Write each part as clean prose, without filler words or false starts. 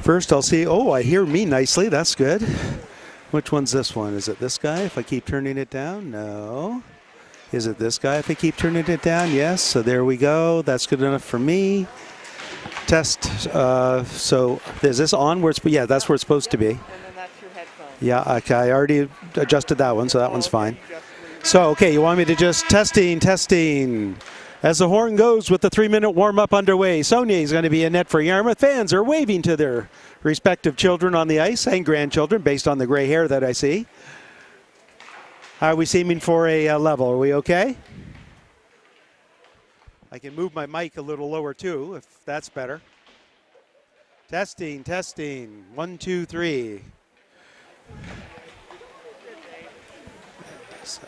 First, I'll see. Oh, I hear me nicely. That's good. Which one's this one? Is it this guy if I keep turning it down? No. Is it this guy if I keep turning it down? Yes. So there we go. That's good enough for me. Test. So is this on where it's, yeah, that's where it's supposed to be. And then that's your headphones. Yeah, okay, I already adjusted that one, so that one's fine. So, okay, you want me to just testing. As the horn goes with the 3-minute warm-up underway, Sonia is going to be in net for Yarmouth. Fans are waving to their respective children on the ice and grandchildren based on the gray hair that I see. How are we seeming for a level? Are we okay? I can move my mic a little lower too, if that's better. Testing. 1, 2, 3. So.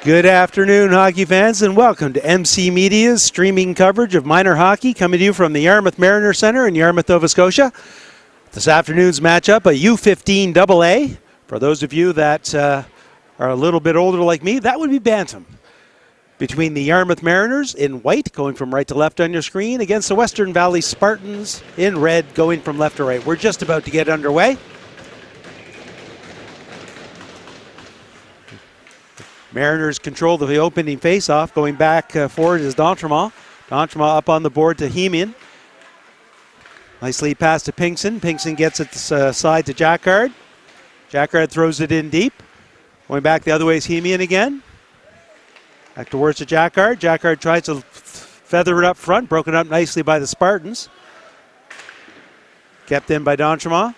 Good afternoon, hockey fans, and welcome to MC Media's streaming coverage of minor hockey, coming to you from the Yarmouth Mariner Centre in Yarmouth, Nova Scotia. This afternoon's matchup, a U15 AA. For those of you that are a little bit older like me, that would be Bantam. Between the Yarmouth Mariners in white, going from right to left on your screen, against the Western Valley Spartans in red, going from left to right. We're just about to get underway. Mariners control the opening face-off. Going back forward is D'Entremont. D'Entremont up on the board to Hemian. Nice lead pass to Pinkson. Pinkson gets it side to Jacquard. Jacquard throws it in deep. Going back the other way is Hemian again. Back towards to Jacquard. Jacquard tries to feather it up front. Broken up nicely by the Spartans. Kept in by D'Entremont.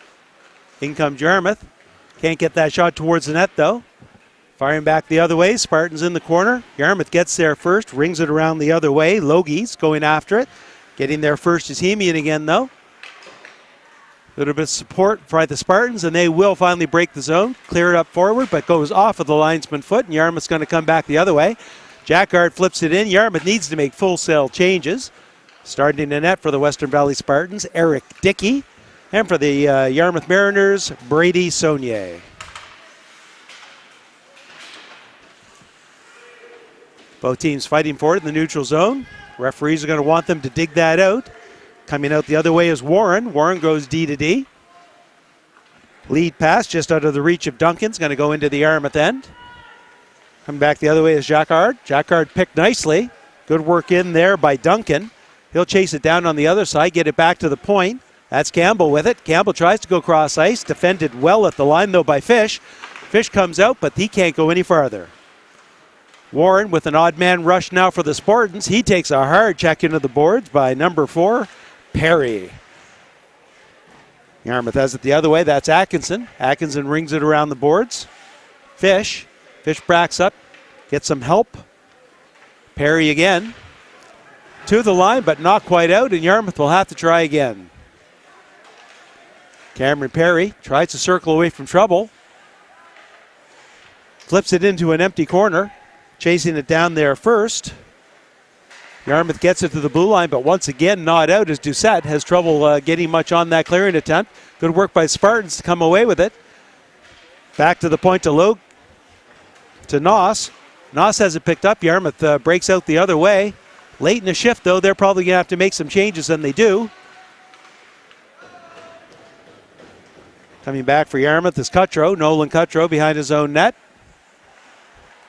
In comes Yarmouth. Can't get that shot towards the net though. Firing back the other way, Spartans in the corner. Yarmouth gets there first, rings it around the other way. Logie's going after it. Getting there first is Hemian again, though. A little bit of support by the Spartans, and they will finally break the zone. Clear it up forward, but goes off of the linesman foot, and Yarmouth's going to come back the other way. Jacquard flips it in. Yarmouth needs to make full sail changes. Starting the net for the Western Valley Spartans, Eric Dickey. And for the Yarmouth Mariners, Brady Saunier. Both teams fighting for it in the neutral zone. Referees are going to want them to dig that out. Coming out the other way is Warren. Warren goes D to D. Lead pass just out of the reach of Duncan's going to go into the Yarmouth end. Coming back the other way is Jacquard. Jacquard picked nicely. Good work in there by Duncan. He'll chase it down on the other side, get it back to the point. That's Campbell with it. Campbell tries to go cross ice. Defended well at the line though by Fish. Fish comes out, but he can't go any farther. Warren with an odd man rush now for the Spartans. He takes a hard check into the boards by number 4, Perry. Yarmouth has it the other way. That's Atkinson. Atkinson rings it around the boards. Fish backs up, gets some help. Perry again. To the line, but not quite out, and Yarmouth will have to try again. Cameron Perry tries to circle away from trouble. Flips it into an empty corner. Chasing it down there first. Yarmouth gets it to the blue line, but once again not out as Doucette has trouble getting much on that clearing attempt. Good work by Spartans to come away with it. Back to the point to Logue. To Noss. Noss has it picked up. Yarmouth breaks out the other way. Late in the shift, though, they're probably going to have to make some changes, and they do. Coming back for Yarmouth is Cutro. Nolan Cutro behind his own net.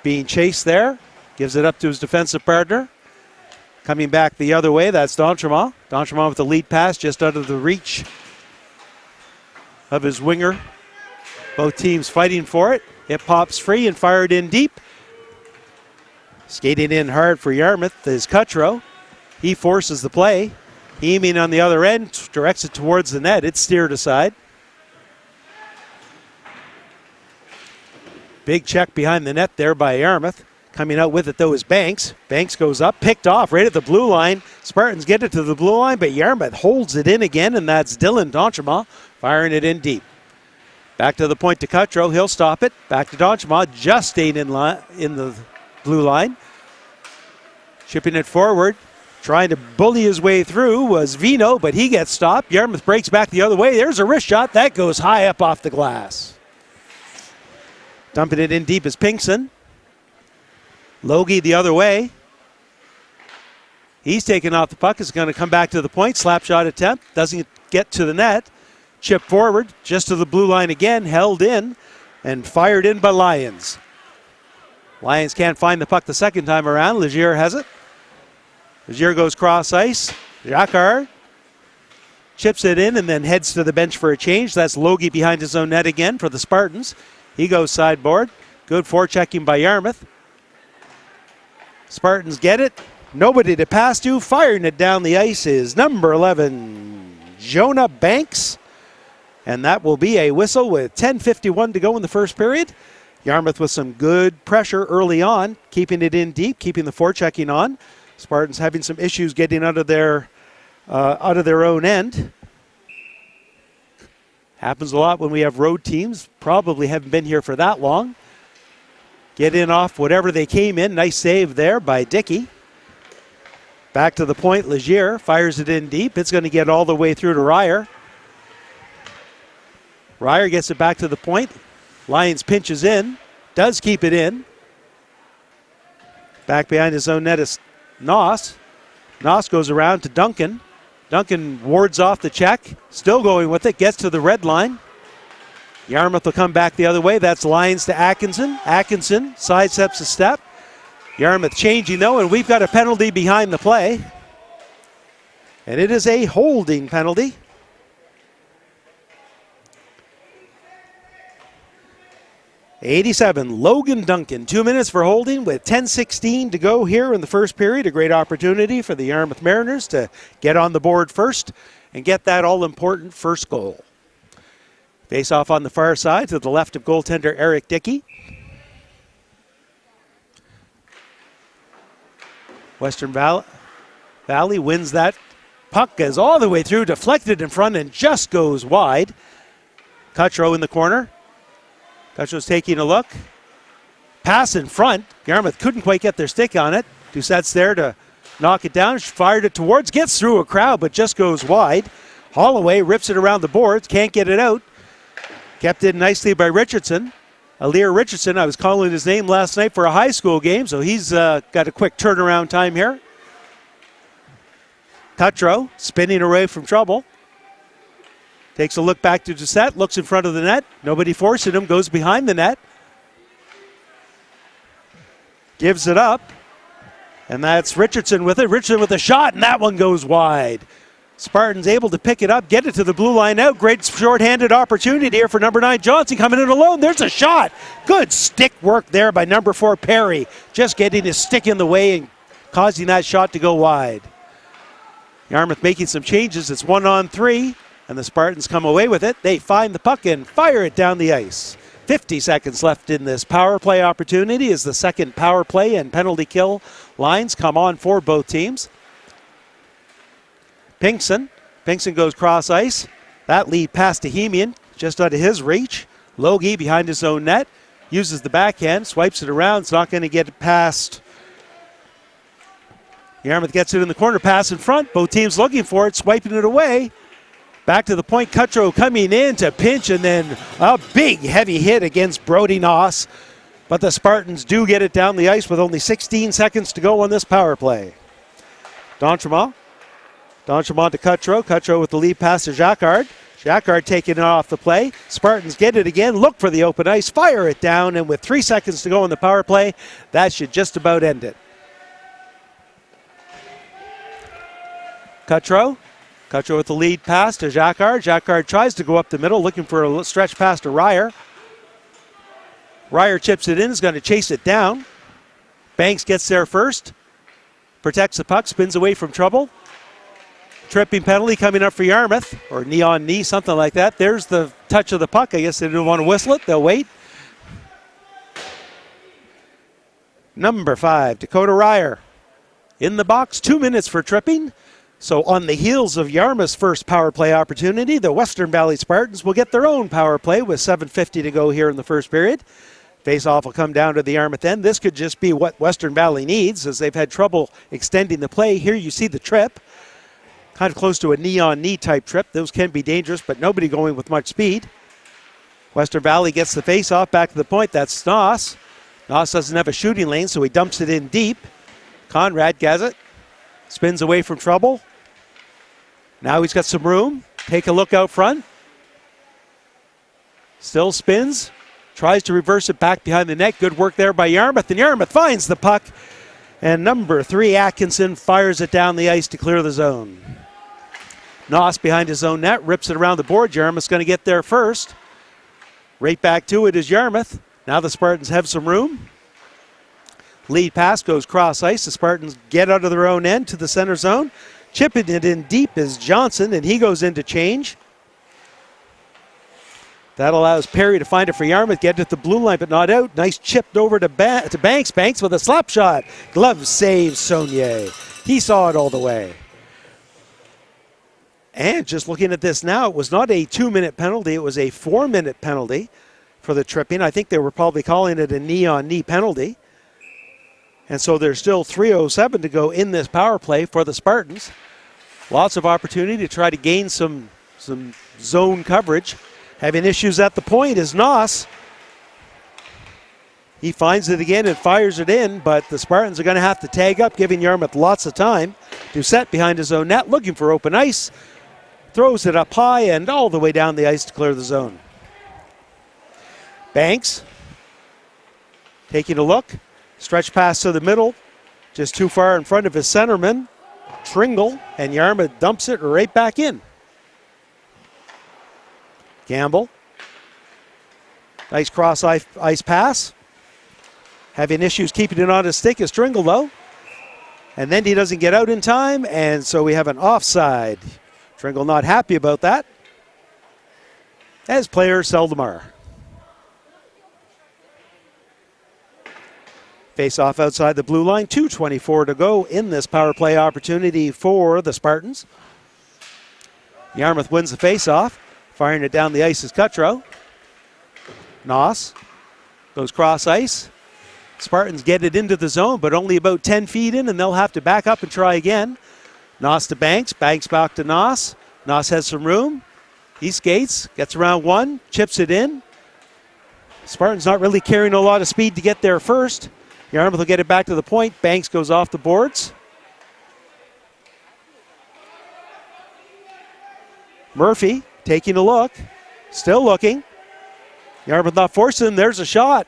Being chased there. Gives it up to his defensive partner. Coming back the other way, that's D'Entremont. D'Entremont with the lead pass just out of the reach of his winger. Both teams fighting for it. It pops free and fired in deep. Skating in hard for Yarmouth is Cutro. He forces the play. Hemian on the other end directs it towards the net. It's steered aside. Big check behind the net there by Yarmouth. Coming out with it, though, is Banks. Banks goes up, picked off right at the blue line. Spartans get it to the blue line, but Yarmouth holds it in again, and that's Dylan D'Entremont firing it in deep. Back to the point to Cutro. He'll stop it. Back to D'Entremont, just staying in the blue line. Chipping it forward. Trying to bully his way through was Vino, but he gets stopped. Yarmouth breaks back the other way. There's a wrist shot. That goes high up off the glass. Dumping it in deep is Pinkson. Logie the other way. He's taken off the puck. It's going to come back to the point. Slap shot attempt. Doesn't get to the net. Chip forward. Just to the blue line again. Held in. And fired in by Lyons. Lyons can't find the puck the second time around. Legier has it. Legier goes cross ice. Jacquard chips it in and then heads to the bench for a change. That's Logie behind his own net again for the Spartans. He goes sideboard. Good forechecking by Yarmouth. Spartans get it. Nobody to pass to. Firing it down the ice is number 11, Jonah Banks. And that will be a whistle with 10:51 to go in the first period. Yarmouth with some good pressure early on, keeping it in deep, keeping the forechecking on. Spartans having some issues getting out of their own end. Happens a lot when we have road teams. Probably haven't been here for that long. get in off whatever they came in. Nice save there by Dickey. Back to the point, Legier fires it in deep. It's going to get all the way through to Ryer. Ryer gets it back to the point. Lyons pinches in, does keep it in. Back behind his own net is Noss. Noss goes around to Duncan. Duncan wards off the check, still going with it, gets to the red line. Yarmouth will come back the other way. That's Lyons to Atkinson. Atkinson sidesteps a step. Yarmouth changing though, and we've got a penalty behind the play. And it is a holding penalty. '87, Logan Duncan. 2 minutes for holding with 10:16 to go here in the first period. A great opportunity for the Yarmouth Mariners to get on the board first and get that all-important first goal. Face off on the far side to the left of goaltender Eric Dickey. Western Valley wins that. Puck is all the way through, deflected in front and just goes wide. Cutro in the corner. Cutro's taking a look. Pass in front. Yarmouth couldn't quite get their stick on it. Doucette's there to knock it down. Fired it towards, gets through a crowd, but just goes wide. Holloway rips it around the boards, can't get it out. Kept in nicely by Richardson. Alir Richardson, I was calling his name last night for a high school game, so he's got a quick turnaround time here. Cutro spinning away from trouble. Takes a look back to Doucette, looks in front of the net. Nobody forcing him, goes behind the net. Gives it up. And that's Richardson with it. Richardson with a shot, and that one goes wide. Spartans able to pick it up, get it to the blue line out. Great short-handed opportunity here for number 9, Johnson coming in alone. There's a shot. Good stick work there by number 4, Perry. Just getting his stick in the way and causing that shot to go wide. Yarmouth making some changes. It's 1-on-3, and the Spartans come away with it. They find the puck and fire it down the ice. 50 seconds left in this power play opportunity as the second power play and penalty kill lines come on for both teams. Pinkson goes cross ice. That lead pass to Hemian, just out of his reach. Logie behind his own net, uses the backhand, swipes it around. It's not going to get it past. Yarmouth gets it in the corner, pass in front. Both teams looking for it, swiping it away. Back to the point, Cutro coming in to pinch, and then a big heavy hit against Brody Noss. But the Spartans do get it down the ice with only 16 seconds to go on this power play. D'Entremont to Cutro. Cutro with the lead pass to Jacquard. Jacquard taking it off the play. Spartans get it again, look for the open ice, fire it down, and with 3 seconds to go on the power play, that should just about end it. Cutro with the lead pass to Jacquard. Jacquard tries to go up the middle, looking for a stretch pass to Ryer. Ryer chips it in, is going to chase it down. Banks gets there first. Protects the puck, spins away from trouble. Tripping penalty coming up for Yarmouth, or knee on knee, something like that. There's the touch of the puck. I guess they didn't want to whistle it. They'll wait. Number 5, Dakota Ryer in the box. 2 minutes for tripping. So on the heels of Yarmouth's first power play opportunity, the Western Valley Spartans will get their own power play with 7:50 to go here in the first period. Face-off will come down to the Yarmouth end. This could just be what Western Valley needs, as they've had trouble extending the play. Here you see the trip. Kind of close to a knee-on-knee type trip. Those can be dangerous, but nobody going with much speed. Western Valley gets the face-off back to the point. That's Noss. Noss doesn't have a shooting lane, so he dumps it in deep. Conrad gets it. Spins away from trouble. Now he's got some room. Take a look out front. Still spins. Tries to reverse it back behind the net. Good work there by Yarmouth. And Yarmouth finds the puck. And number 3, Atkinson, fires it down the ice to clear the zone. Noss behind his own net, rips it around the board. Yarmouth's going to get there first. Right back to it is Yarmouth. Now the Spartans have some room. Lead pass goes cross ice. The Spartans get out of their own end to the center zone. Chipping it in deep is Johnson, and he goes in to change. That allows Perry to find it for Yarmouth, get it at the blue line, but not out. Nice chipped over to Banks. Banks with a slap shot. Glove saves Saunier. He saw it all the way. And just looking at this now, it was not a 2-minute penalty. It was a 4-minute penalty for the tripping. I think they were probably calling it a knee-on-knee penalty. And so there's still 3:07 to go in this power play for the Spartans. Lots of opportunity to try to gain some zone coverage. Having issues at the point is Noss. He finds it again and fires it in, but the Spartans are going to have to tag up, giving Yarmouth lots of time. Doucette behind his own net, looking for open ice. Throws it up high and all the way down the ice to clear the zone. Banks taking a look. Stretch pass to the middle. Just too far in front of his centerman. Tringle, and Yarmouth dumps it right back in. Gamble. Nice cross ice pass. Having issues keeping it on his stick is Tringle, though. And then he doesn't get out in time, and so we have an offside. Tringle not happy about that, as players seldom are. Face off outside the blue line, 2:24 to go in this power play opportunity for the Spartans. Yarmouth wins the face off, firing it down the ice is Cutro. Noss goes cross ice. Spartans get it into the zone, but only about 10 feet in, and they'll have to back up and try again. Noss to Banks, Banks back to Noss. Noss has some room. He skates, gets around one, chips it in. Spartans not really carrying a lot of speed to get there first. Yarmouth will get it back to the point. Banks goes off the boards. Murphy taking a look. Still looking. Yarmouth not forcing him. There's a shot.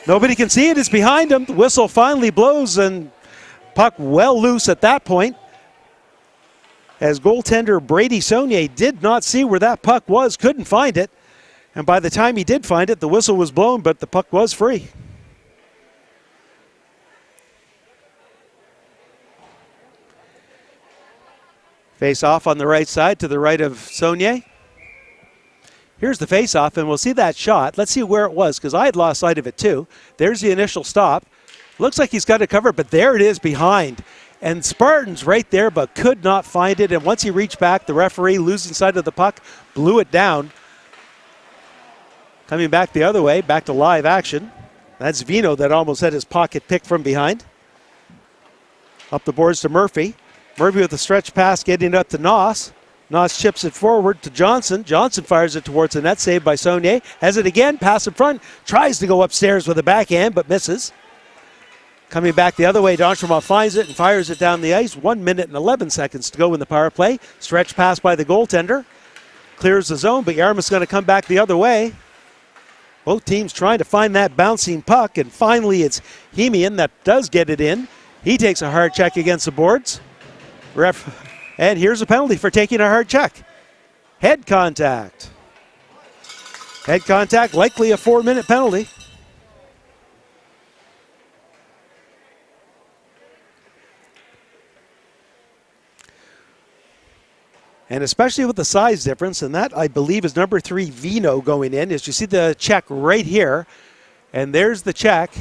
Nobody can see it. It's behind him. The whistle finally blows, and puck well loose at that point. As goaltender Brady Saunier did not see where that puck was, couldn't find it. And by the time he did find it, the whistle was blown, but the puck was free. Face off on the right side to the right of Saunier. Here's the face off, and we'll see that shot. Let's see where it was, because I had lost sight of it too. There's the initial stop. Looks like he's got it covered, but there it is behind. And Spartans right there, but could not find it. And once he reached back, the referee, losing sight of the puck, blew it down. Coming back the other way, back to live action. That's Vino that almost had his pocket picked from behind. Up the boards to Murphy. Murphy with a stretch pass getting it up to Noss. Noss chips it forward to Johnson. Johnson fires it towards the net, saved by Saunier. Has it again, pass in front. Tries to go upstairs with a backhand, but misses. Coming back the other way, D'Entremont finds it and fires it down the ice. 1 minute and 11 seconds to go in the power play. Stretch pass by the goaltender. Clears the zone, but Yarmouth's going to come back the other way. Both teams trying to find that bouncing puck, and finally it's Hemian that does get it in. He takes a hard check against the boards. And here's a penalty for taking a hard check. Head contact. Head contact, likely a 4-minute penalty. And especially with the size difference, and that I believe is number 3 Vino going in, is you see the check right here, and there's the check.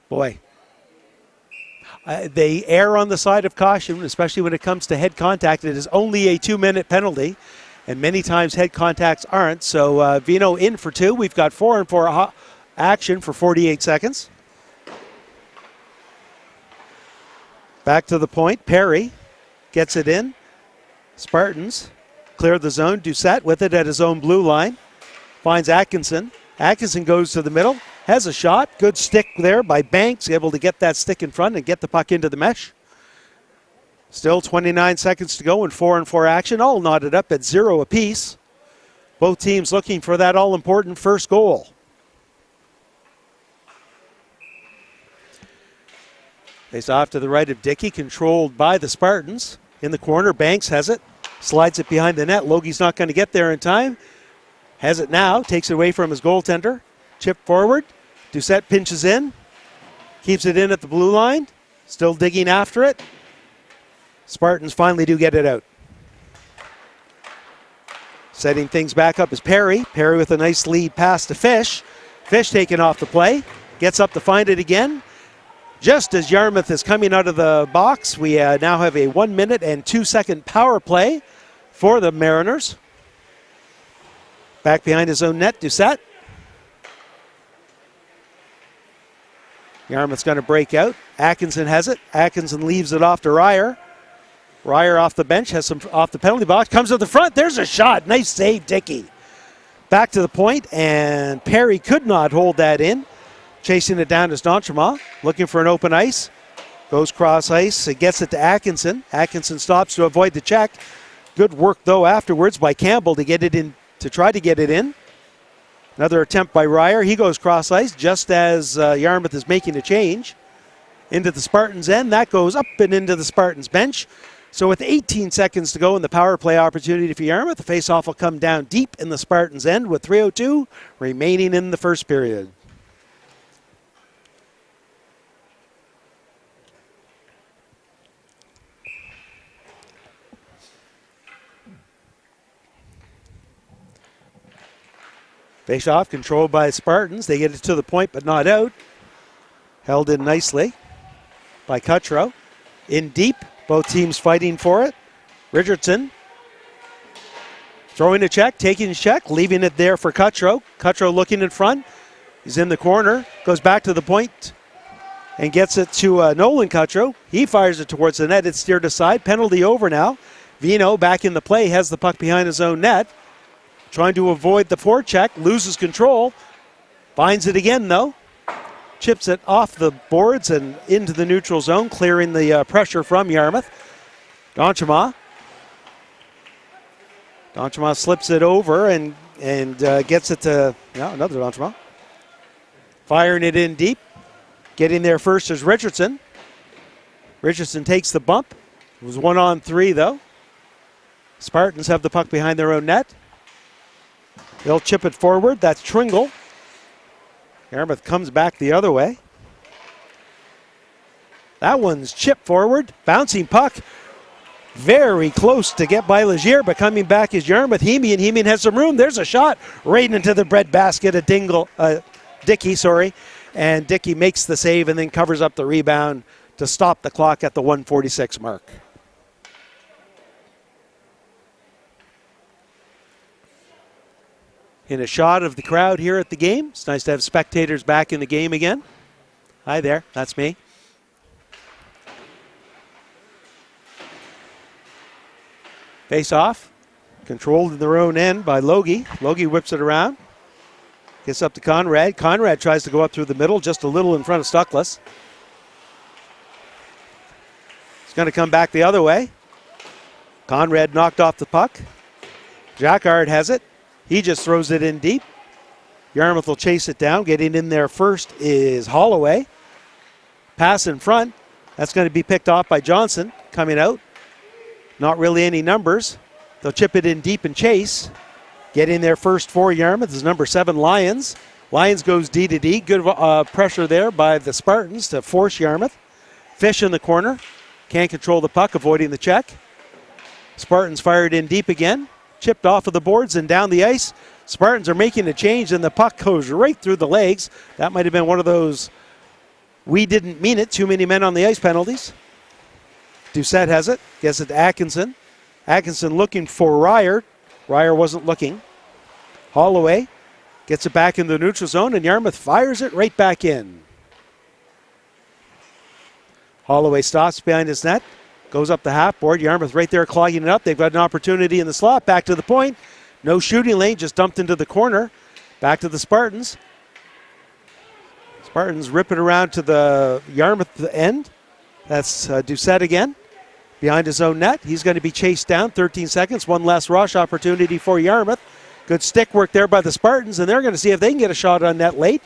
Boy. They err on the side of caution, especially when it comes to head contact. It is only a 2-minute penalty, and many times head contacts aren't. So Vino in for 2. We've got 4-on-4 action for 48 seconds. Back to the point. Perry gets it in. Spartans clear the zone. Doucette with it at his own blue line. Finds Atkinson. Atkinson goes to the middle. Has a shot. Good stick there by Banks. Able to get that stick in front and get the puck into the mesh. Still 29 seconds to go in 4-on-4 action. All knotted up at 0 apiece. Both teams looking for that all-important first goal. Face off to the right of Dickey. Controlled by the Spartans. In the corner, Banks has it. Slides it behind the net. Logie's not going to get there in time. Has it now. Takes it away from his goaltender. Chip forward. Doucette pinches in. Keeps it in at the blue line. Still digging after it. Spartans finally do get it out. Setting things back up is Perry. Perry with a nice lead pass to Fish. Fish taken off the play. Gets up to find it again. Just as Yarmouth is coming out of the box, we now have a 1 minute and 2-second power play for the Mariners. Back behind his own net, Doucette. Yarmouth's going to break out. Atkinson has it. Atkinson leaves it off to Ryer. Ryer off the bench, has some off the penalty box, comes to the front. There's a shot. Nice save, Dickey. Back to the point, and Perry could not hold that in. Chasing it down is D'Entremont, looking for an open ice. Goes cross ice, it gets it to Atkinson. Atkinson stops to avoid the check. Good work, though, afterwards by Campbell to get it in, to try to get it in. Another attempt by Ryer. He goes cross ice just as Yarmouth is making a change into the Spartans' end. That goes up and into the Spartans' bench. So with 18 seconds to go in the power play opportunity for Yarmouth, the faceoff will come down deep in the Spartans' end with 3:02 remaining in the first period. Faceoff controlled by the Spartans. They get it to the point but not out. Held in nicely by Cutro. In deep. Both teams fighting for it. Richardson throwing a check, taking a check, leaving it there for Cutro. Cutro looking in front. He's in the corner, goes back to the point and gets it to Nolan Cutro. He fires it towards the net. It's steered aside. Penalty over now. Vino back in the play, has the puck behind his own net. Trying to avoid the forecheck, loses control. Finds it again, though. Chips it off the boards and into the neutral zone, clearing the pressure from Yarmouth. D'Entremont. D'Entremont slips it over and gets it to, another D'Entremont. Firing it in deep. Getting there first is Richardson. Richardson takes the bump. It was 1-on-3, though. Spartans have the puck behind their own net. They'll chip it forward. That's Tringle. Yarmouth comes back the other way. That one's chipped forward. Bouncing puck. Very close to get by Legier, but coming back is Yarmouth. Hemian has some room. There's a shot right into the breadbasket of Dickey. And Dickey makes the save and then covers up the rebound to stop the clock at the 1:46 mark. In a shot of the crowd here at the game. It's nice to have spectators back in the game again. Hi there, that's me. Face off, controlled in their own end by Logie. Logie whips it around, gets up to Conrad. Conrad tries to go up through the middle, just a little in front of Stuckless. It's going to come back the other way. Conrad knocked off the puck. Jacquard has it. He just throws it in deep. Yarmouth will chase it down. Getting in there first is Holloway. Pass in front. That's going to be picked off by Johnson coming out. Not really any numbers. They'll chip it in deep and chase. Getting there first for Yarmouth is number 7, Lyons. Lyons goes D to D. Good pressure there by the Spartans to force Yarmouth. Fish in the corner. Can't control the puck, avoiding the check. Spartans fired in deep again. Chipped off of the boards and down the ice. Spartans are making a change, and the puck goes right through the legs. That might have been one of those we didn't mean it, too many men on the ice penalties. Doucette has it, gets it to Atkinson. Atkinson looking for Ryer. Ryer wasn't looking. Holloway gets it back in the neutral zone, and Yarmouth fires it right back in. Holloway stops behind his net. Goes up the half board. Yarmouth right there clogging it up. They've got an opportunity in the slot. Back to the point. No shooting lane, just dumped into the corner. Back to the Spartans. Spartans rip it around to the Yarmouth end. That's Doucette again. Behind his own net. He's going to be chased down. 13 seconds. One last rush opportunity for Yarmouth. Good stick work there by the Spartans, and they're going to see if they can get a shot on net late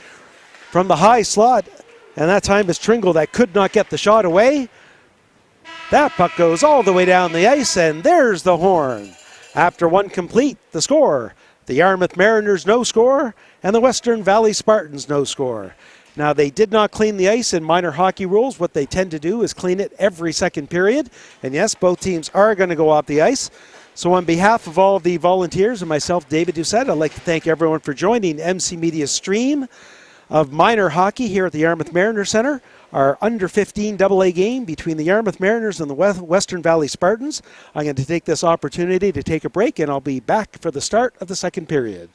from the high slot. And that time is Tringle that could not get the shot away. That puck goes all the way down the ice, and there's the horn. After one complete, the score. The Yarmouth Mariners no score, and the Western Valley Spartans no score. Now, they did not clean the ice in minor hockey rules. What they tend to do is clean it every second period. And yes, both teams are going to go off the ice. So on behalf of all of the volunteers and myself, David Doucette, I'd like to thank everyone for joining MC Media's stream of minor hockey here at the Yarmouth Mariner Center. Our under 15 AA game between the Yarmouth Mariners and the Western Valley Spartans. I'm going to take this opportunity to take a break, and I'll be back for the start of the second period.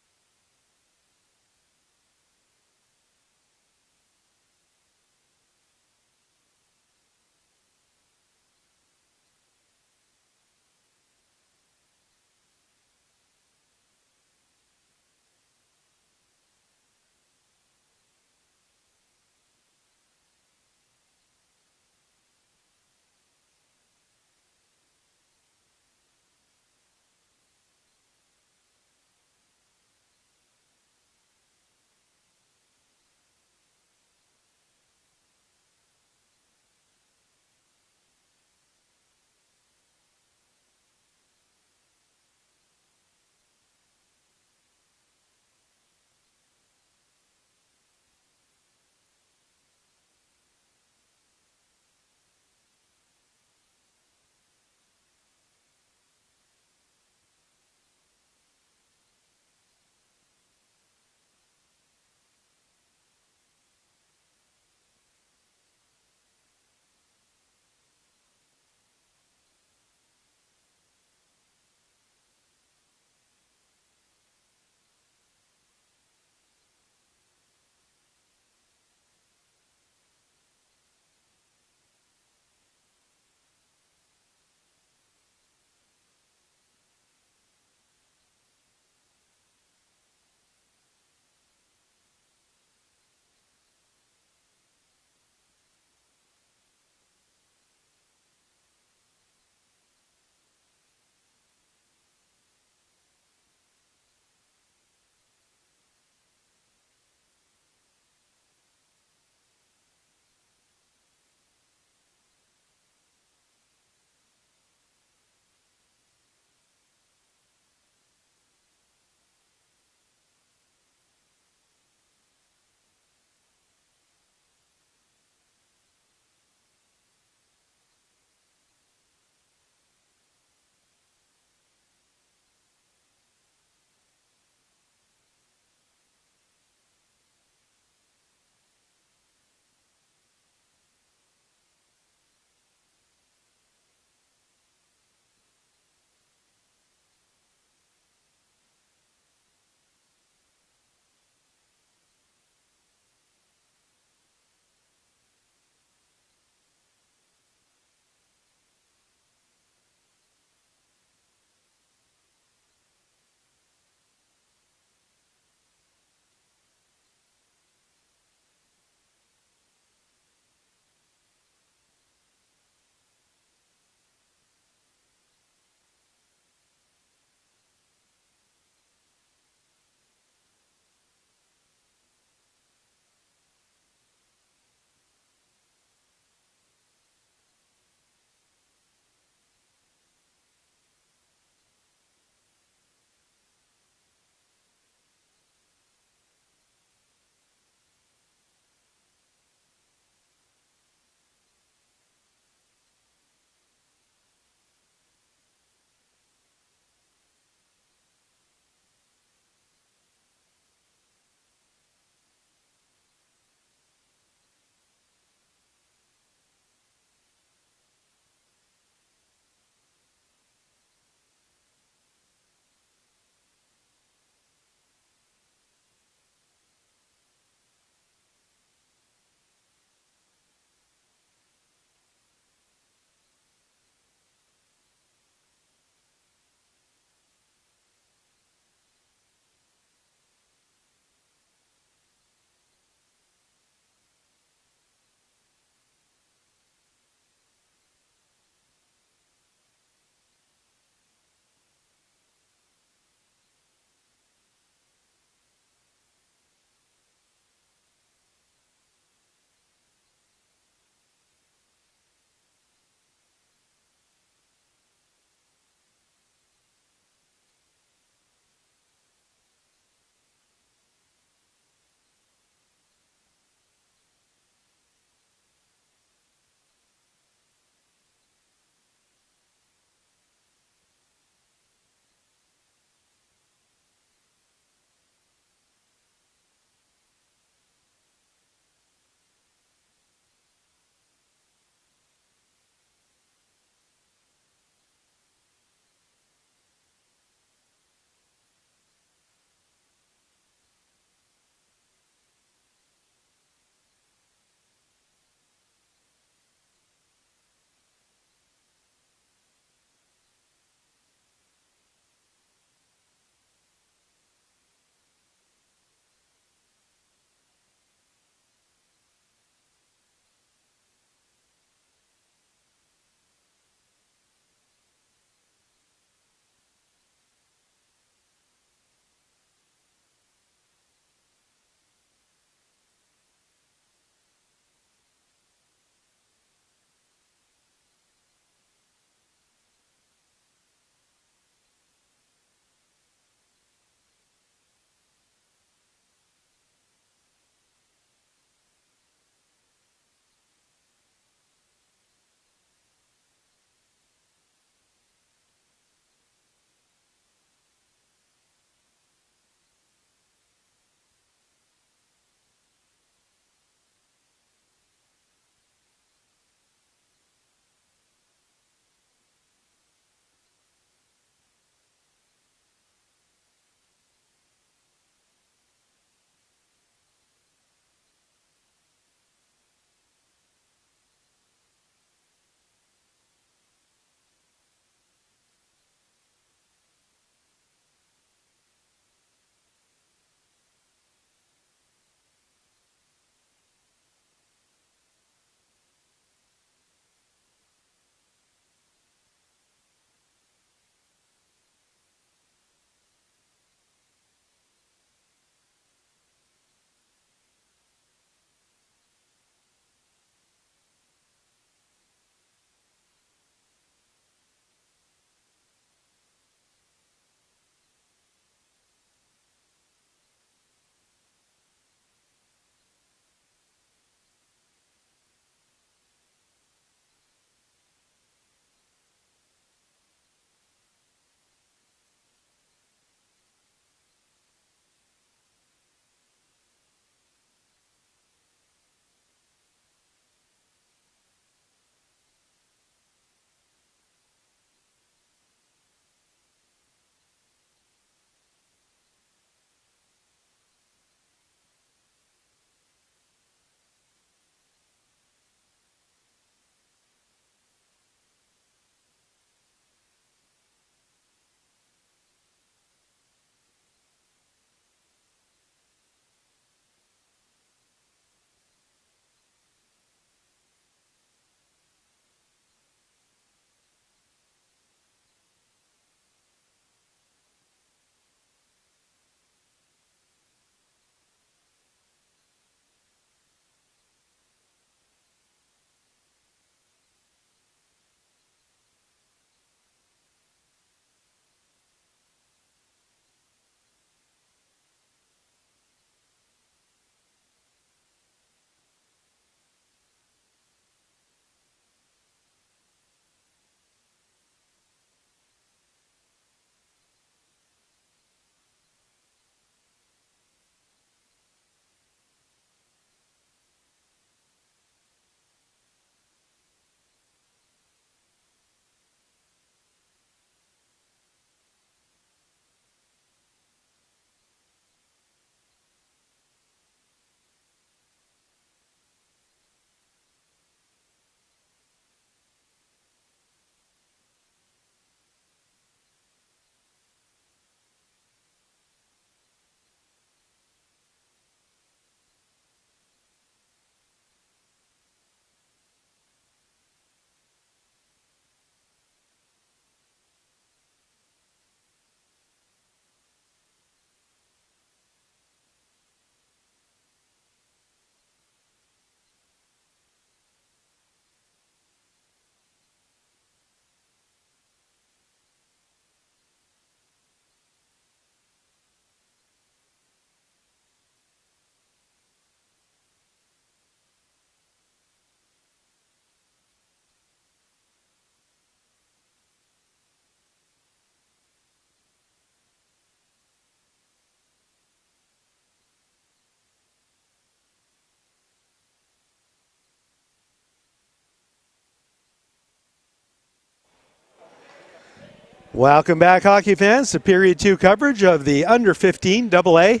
Welcome back, hockey fans, to Period 2 coverage of the Under-15 AA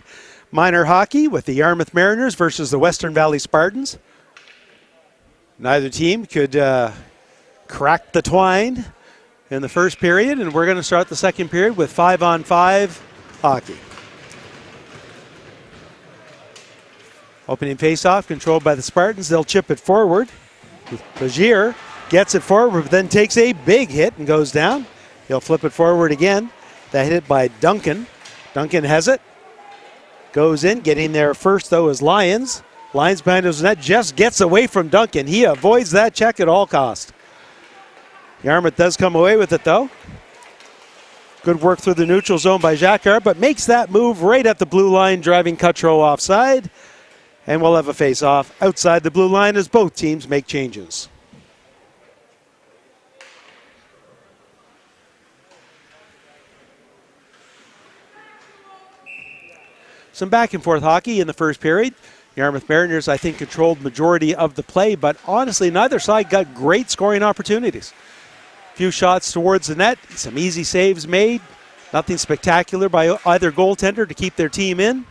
minor hockey with the Yarmouth Mariners versus the Western Valley Spartans. Neither team could crack the twine in the first period, and we're going to start the second period with 5-on-5 hockey. Opening faceoff controlled by the Spartans. They'll chip it forward. Lagier gets it forward, but then takes a big hit and goes down. He'll flip it forward again. That hit by Duncan. Duncan has it. Goes in. Getting there first, though, is Lyons. Lyons behind his net just gets away from Duncan. He avoids that check at all costs. Yarmouth does come away with it, though. Good work through the neutral zone by Jacquard, but makes that move right at the blue line, driving Cutro offside. And we'll have a face-off outside the blue line as both teams make changes. Some back-and-forth hockey in the first period. Yarmouth Mariners, I think, controlled majority of the play, but honestly, neither side got great scoring opportunities. A few shots towards the net, some easy saves made. Nothing spectacular by either goaltender to keep their team in.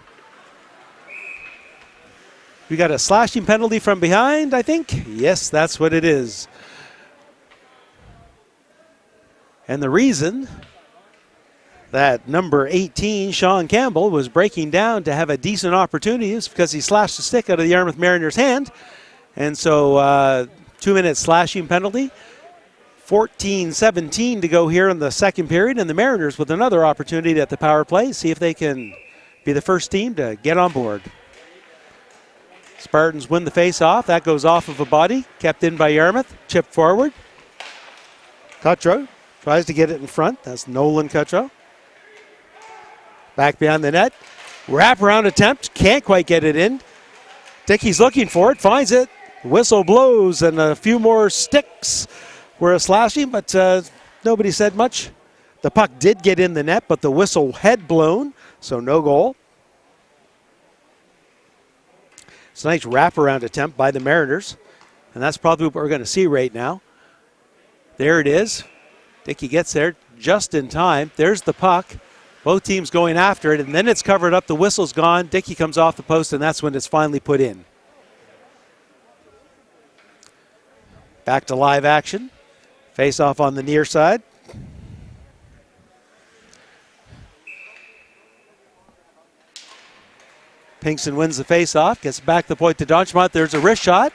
We got a slashing penalty from behind, I think. Yes, that's what it is. And the reason that number 18, Sean Campbell, was breaking down to have a decent opportunity is because he slashed the stick out of the Yarmouth Mariners' hand. And so 2-minute slashing penalty. 14-17 to go here in the second period, and the Mariners with another opportunity at the power play. See if they can be the first team to get on board. Spartans win the face-off. That goes off of a body, kept in by Yarmouth. Chip forward. Cutro tries to get it in front. That's Nolan Cutro. Back behind the net. Wraparound attempt. Can't quite get it in. Dickey's looking for it. Finds it. Whistle blows, and a few more sticks were a slashing, but nobody said much. The puck did get in the net, but the whistle had blown, so no goal. It's a nice wraparound attempt by the Mariners, and that's probably what we're going to see right now. There it is. Dickey gets there just in time. There's the puck. Both teams going after it, and then it's covered up. The whistle's gone. Dickey comes off the post, and that's when it's finally put in. Back to live action. Face off on the near side. Pinkston wins the face-off, gets back the point to Donchmont. There's a wrist shot.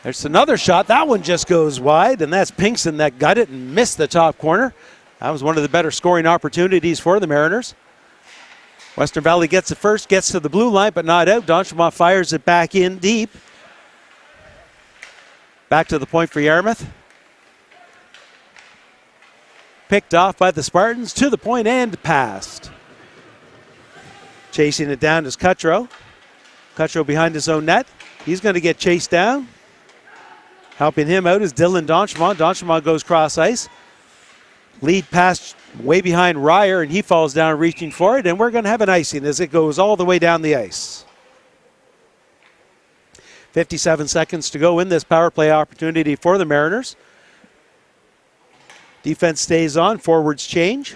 There's another shot. That one just goes wide, and that's Pinkston that got it and missed the top corner. That was one of the better scoring opportunities for the Mariners. Western Valley gets it first, gets to the blue line, but not out. Donchmont fires it back in deep. Back to the point for Yarmouth. Picked off by the Spartans to the point and passed. Chasing it down is Cutro. Cutro behind his own net. He's going to get chased down. Helping him out is Dylan Donchmont. Donchmont goes cross ice. Lead pass way behind Ryer, and he falls down reaching for it, and we're going to have an icing as it goes all the way down the ice. 57 seconds to go in this power play opportunity for the Mariners. Defense stays on, forwards change.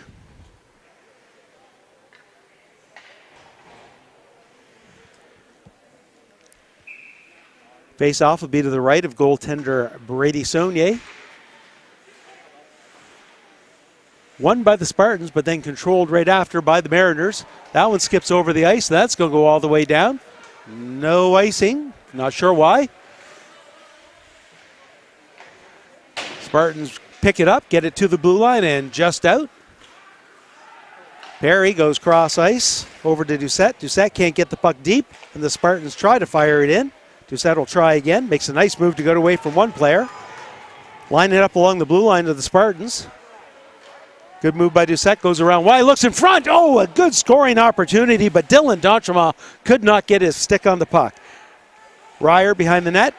Face-off will be to the right of goaltender Brady Saunier. Won by the Spartans, but then controlled right after by the Mariners. That one skips over the ice. That's going to go all the way down. No icing. Not sure why. Spartans pick it up, get it to the blue line, and just out. Perry goes cross ice over to Doucette. Doucette can't get the puck deep, and the Spartans try to fire it in. Doucette will try again. Makes a nice move to get away from one player. Line it up along the blue line of the Spartans. Good move by Doucette. Goes around wide. Looks in front. Oh, a good scoring opportunity, but Dylan Donchmont could not get his stick on the puck. Ryer behind the net.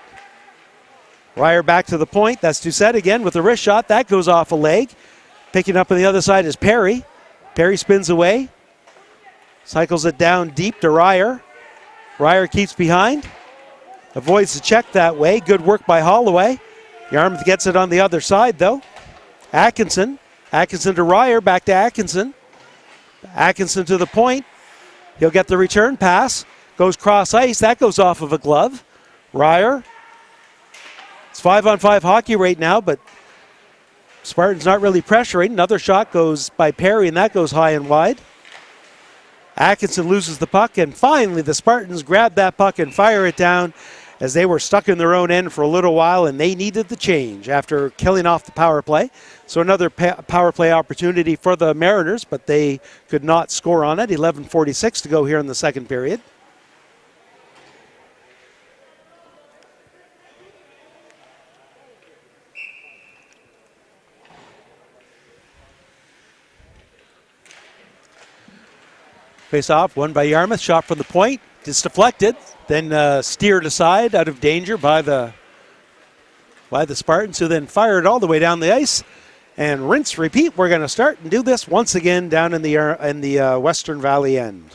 Ryer back to the point. That's Doucette again with a wrist shot. That goes off a leg. Picking up on the other side is Perry. Perry spins away. Cycles it down deep to Ryer. Ryer keeps behind. Avoids the check that way. Good work by Holloway. Yarmouth gets it on the other side, though. Atkinson Atkinson to Ryer, back to Atkinson. Atkinson to the point. He'll get the return pass. Goes cross ice. That goes off of a glove. Ryer. It's 5-on-5 hockey right now, but Spartans not really pressuring. Another shot goes by Perry, and that goes high and wide. Atkinson loses the puck, and finally the Spartans grab that puck and fire it down as they were stuck in their own end for a little while, and they needed the change after killing off the power play. So another power play opportunity for the Mariners, but they could not score on it. 11:46 to go here in the second period. Face off, won by Yarmouth. Shot from the point. It's deflected. Then steered aside out of danger by the Spartans, who then fired all the way down the ice. And rinse, repeat. We're going to start and do this once again down in the Western Valley end.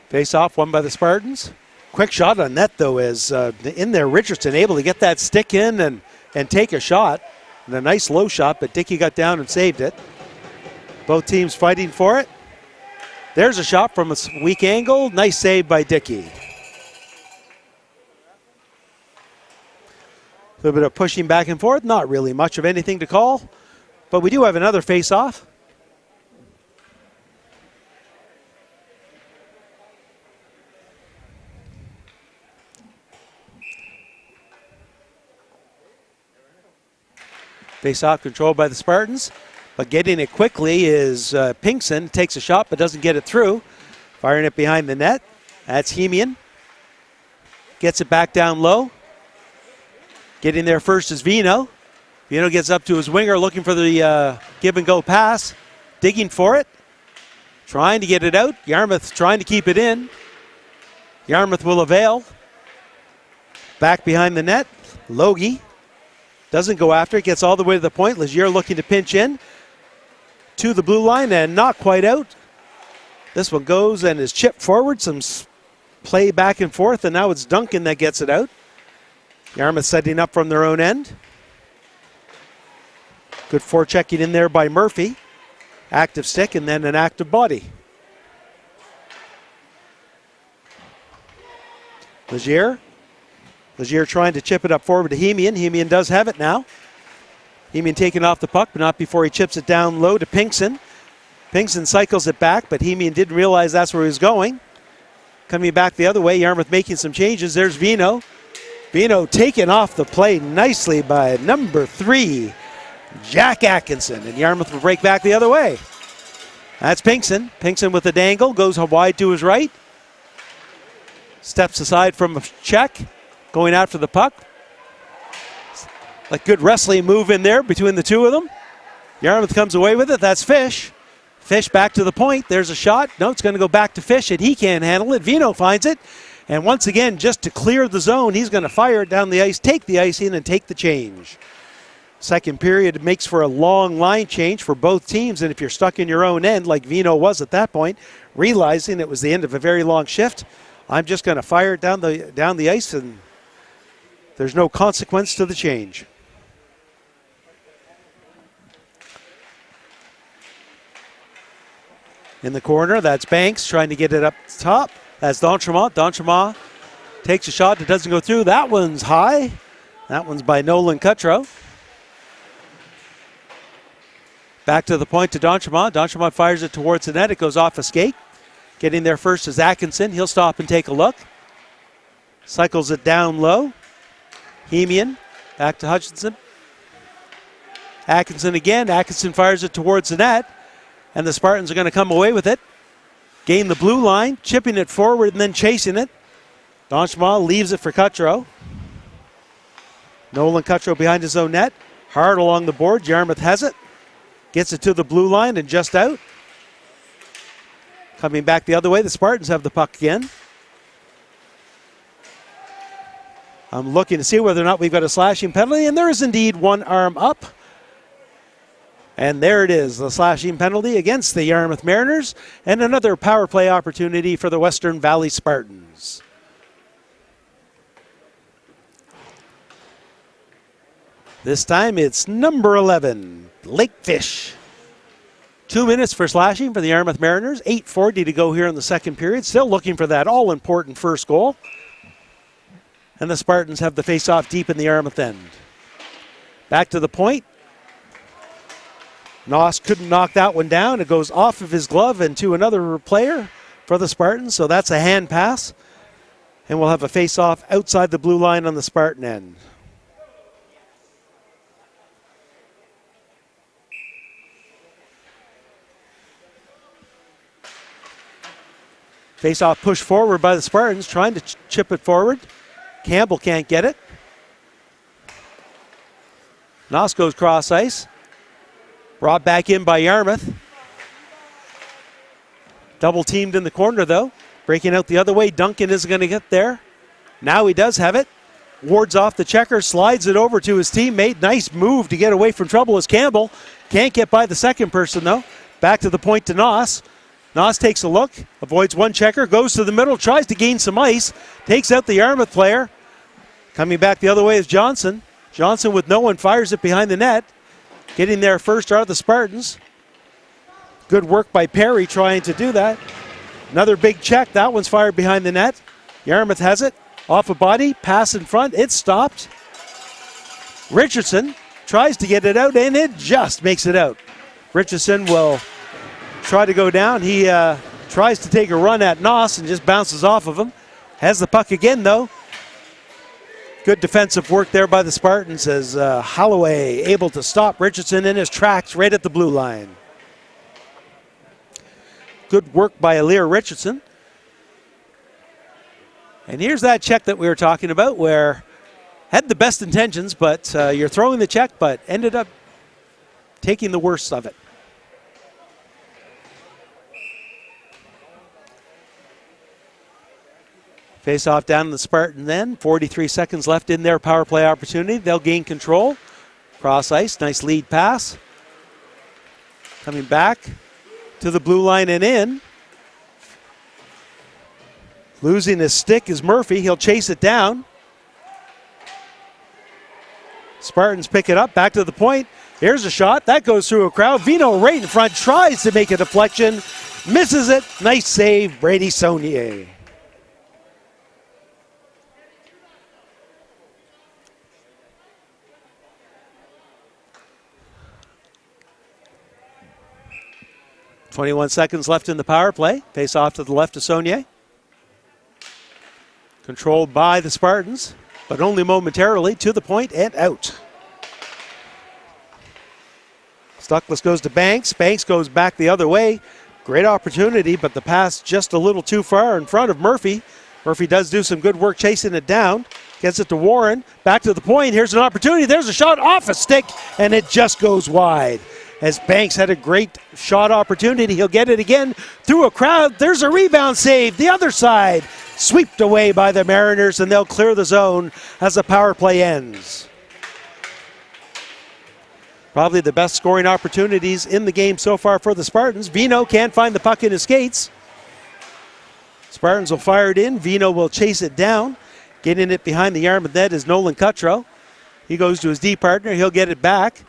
Face off, won by the Spartans. Quick shot on net, though, as in there Richardson able to get that stick in and take a shot. And a nice low shot, but Dickey got down and saved it. Both teams fighting for it. There's a shot from a weak angle. Nice save by Dickey. A little bit of pushing back and forth. Not really much of anything to call. But we do have another face-off. Face-off controlled by the Spartans, but getting it quickly is Pinkson. Takes a shot but doesn't get it through. Firing it behind the net. That's Hemian. Gets it back down low. Getting there first is Vino. Vino gets up to his winger looking for the give-and-go pass. Digging for it. Trying to get it out. Yarmouth trying to keep it in. Yarmouth will avail. Back behind the net. Logie. Doesn't go after it, gets all the way to the point. Legier looking to pinch in to the blue line and not quite out. This one goes and is chipped forward. Some play back and forth, and now it's Duncan that gets it out. Yarmouth setting up from their own end. Good forechecking in there by Murphy. Active stick and then an active body. Legier trying to chip it up forward to Hemian. Hemian does have it now. Hemian taking off the puck, but not before he chips it down low to Pinkson. Pinkson cycles it back, but Hemian didn't realize that's where he was going. Coming back the other way, Yarmouth making some changes. There's Vino. Vino taken off the play nicely by number 3, Jack Atkinson. And Yarmouth will break back the other way. That's Pinkson. Pinkson with a dangle, goes wide to his right. Steps aside from a check. Going after the puck. Like good wrestling move in there between the two of them. Yarmouth comes away with it. That's Fish. Fish back to the point. There's a shot. No, it's going to go back to Fish, and he can't handle it. Vino finds it. And once again, just to clear the zone, he's going to fire it down the ice, take the ice in, and take the change. Second period makes for a long line change for both teams, and if you're stuck in your own end, like Vino was at that point, realizing it was the end of a very long shift, I'm just going to fire it down the ice, and there's no consequence to the change. In the corner, that's Banks trying to get it up top. That's D'Entremont. D'Entremont takes a shot that doesn't go through. That one's high. That one's by Nolan Cutro. Back to the point to D'Entremont. D'Entremont fires it towards the net. It goes off a skate. Getting there first is Atkinson. He'll stop and take a look. Cycles it down low. Hemian, back to Hutchinson. Atkinson again. Atkinson fires it towards the net, and the Spartans are going to come away with it. Gain the blue line, chipping it forward and then chasing it. D'Entremont leaves it for Cutro. Nolan Cutro behind his own net. Hard along the board. Yarmouth has it. Gets it to the blue line and just out. Coming back the other way, the Spartans have the puck again. I'm looking to see whether or not we've got a slashing penalty, and there is indeed one arm up. And there it is, the slashing penalty against the Yarmouth Mariners, and another power play opportunity for the Western Valley Spartans. This time it's number 11, Lakefish. 2 minutes for slashing for the Yarmouth Mariners, 8:40 to go here in the second period. Still looking for that all-important first goal. And the Spartans have the face-off deep in the Yarmouth end. Back to the point. Noss couldn't knock that one down. It goes off of his glove and to another player for the Spartans, so that's a hand pass. And we'll have a face-off outside the blue line on the Spartan end. Face-off push forward by the Spartans, trying to chip it forward. Campbell can't get it. Noss goes cross ice. Brought back in by Yarmouth. Double teamed in the corner though. Breaking out the other way. Duncan isn't going to get there. Now he does have it. Wards off the checker, slides it over to his teammate. Nice move to get away from trouble as Campbell. Can't get by the second person though. Back to the point to Noss. Noss takes a look, avoids one checker, goes to the middle, tries to gain some ice, takes out the Yarmouth player. Coming back the other way is Johnson. Johnson with no one fires it behind the net. Getting there first are the Spartans. Good work by Perry trying to do that. Another big check. That one's fired behind the net. Yarmouth has it. Off a body. Pass in front. It's stopped. Richardson tries to get it out, and it just makes it out. Richardson will try to go down. He tries to take a run at Noss and just bounces off of him. Has the puck again, though. Good defensive work there by the Spartans as Holloway able to stop Richardson in his tracks right at the blue line. Good work by Aleer Richardson. And here's that check that we were talking about where had the best intentions, but you're throwing the check, but ended up taking the worst of it. Face off down to the Spartan then. 43 seconds left in their power play opportunity. They'll gain control. Cross ice, nice lead pass. Coming back to the blue line and in. Losing his stick is Murphy. He'll chase it down. Spartans pick it up, back to the point. Here's a shot. That goes through a crowd. Vino right in front tries to make a deflection. Misses it. Nice save, Brady Saunier. .21 seconds left in the power play. Face off to the left of Saunier. Controlled by the Spartans, but only momentarily. To the point and out. Stuckless goes to Banks. Banks goes back the other way. Great opportunity, but the pass just a little too far in front of Murphy. Murphy does do some good work chasing it down. Gets it to Warren. Back to the point. Here's an opportunity. There's a shot off a stick, and it just goes wide. As Banks had a great shot opportunity, he'll get it again through a crowd. There's a rebound save. The other side swept away by the Mariners, and they'll clear the zone as the power play ends. Probably the best scoring opportunities in the game so far for the Spartans. Vino can't find the puck in his skates. Spartans will fire it in. Vino will chase it down. Getting it behind the Yarmouth net is Nolan Cutro. He goes to his D partner. He'll get it back.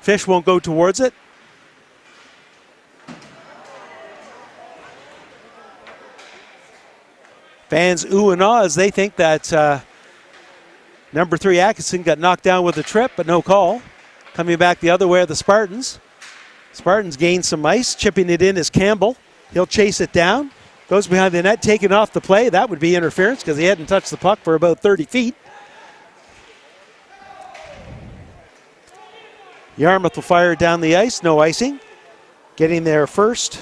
Fish won't go towards it. Fans ooh and ah as they think that number 3 Atkinson got knocked down with a trip, but no call. Coming back the other way are the Spartans. Spartans gain some ice. Chipping it in is Campbell. He'll chase it down. Goes behind the net, taking off the play. That would be interference because he hadn't touched the puck for about 30 feet. Yarmouth will fire down the ice, no icing. Getting there first,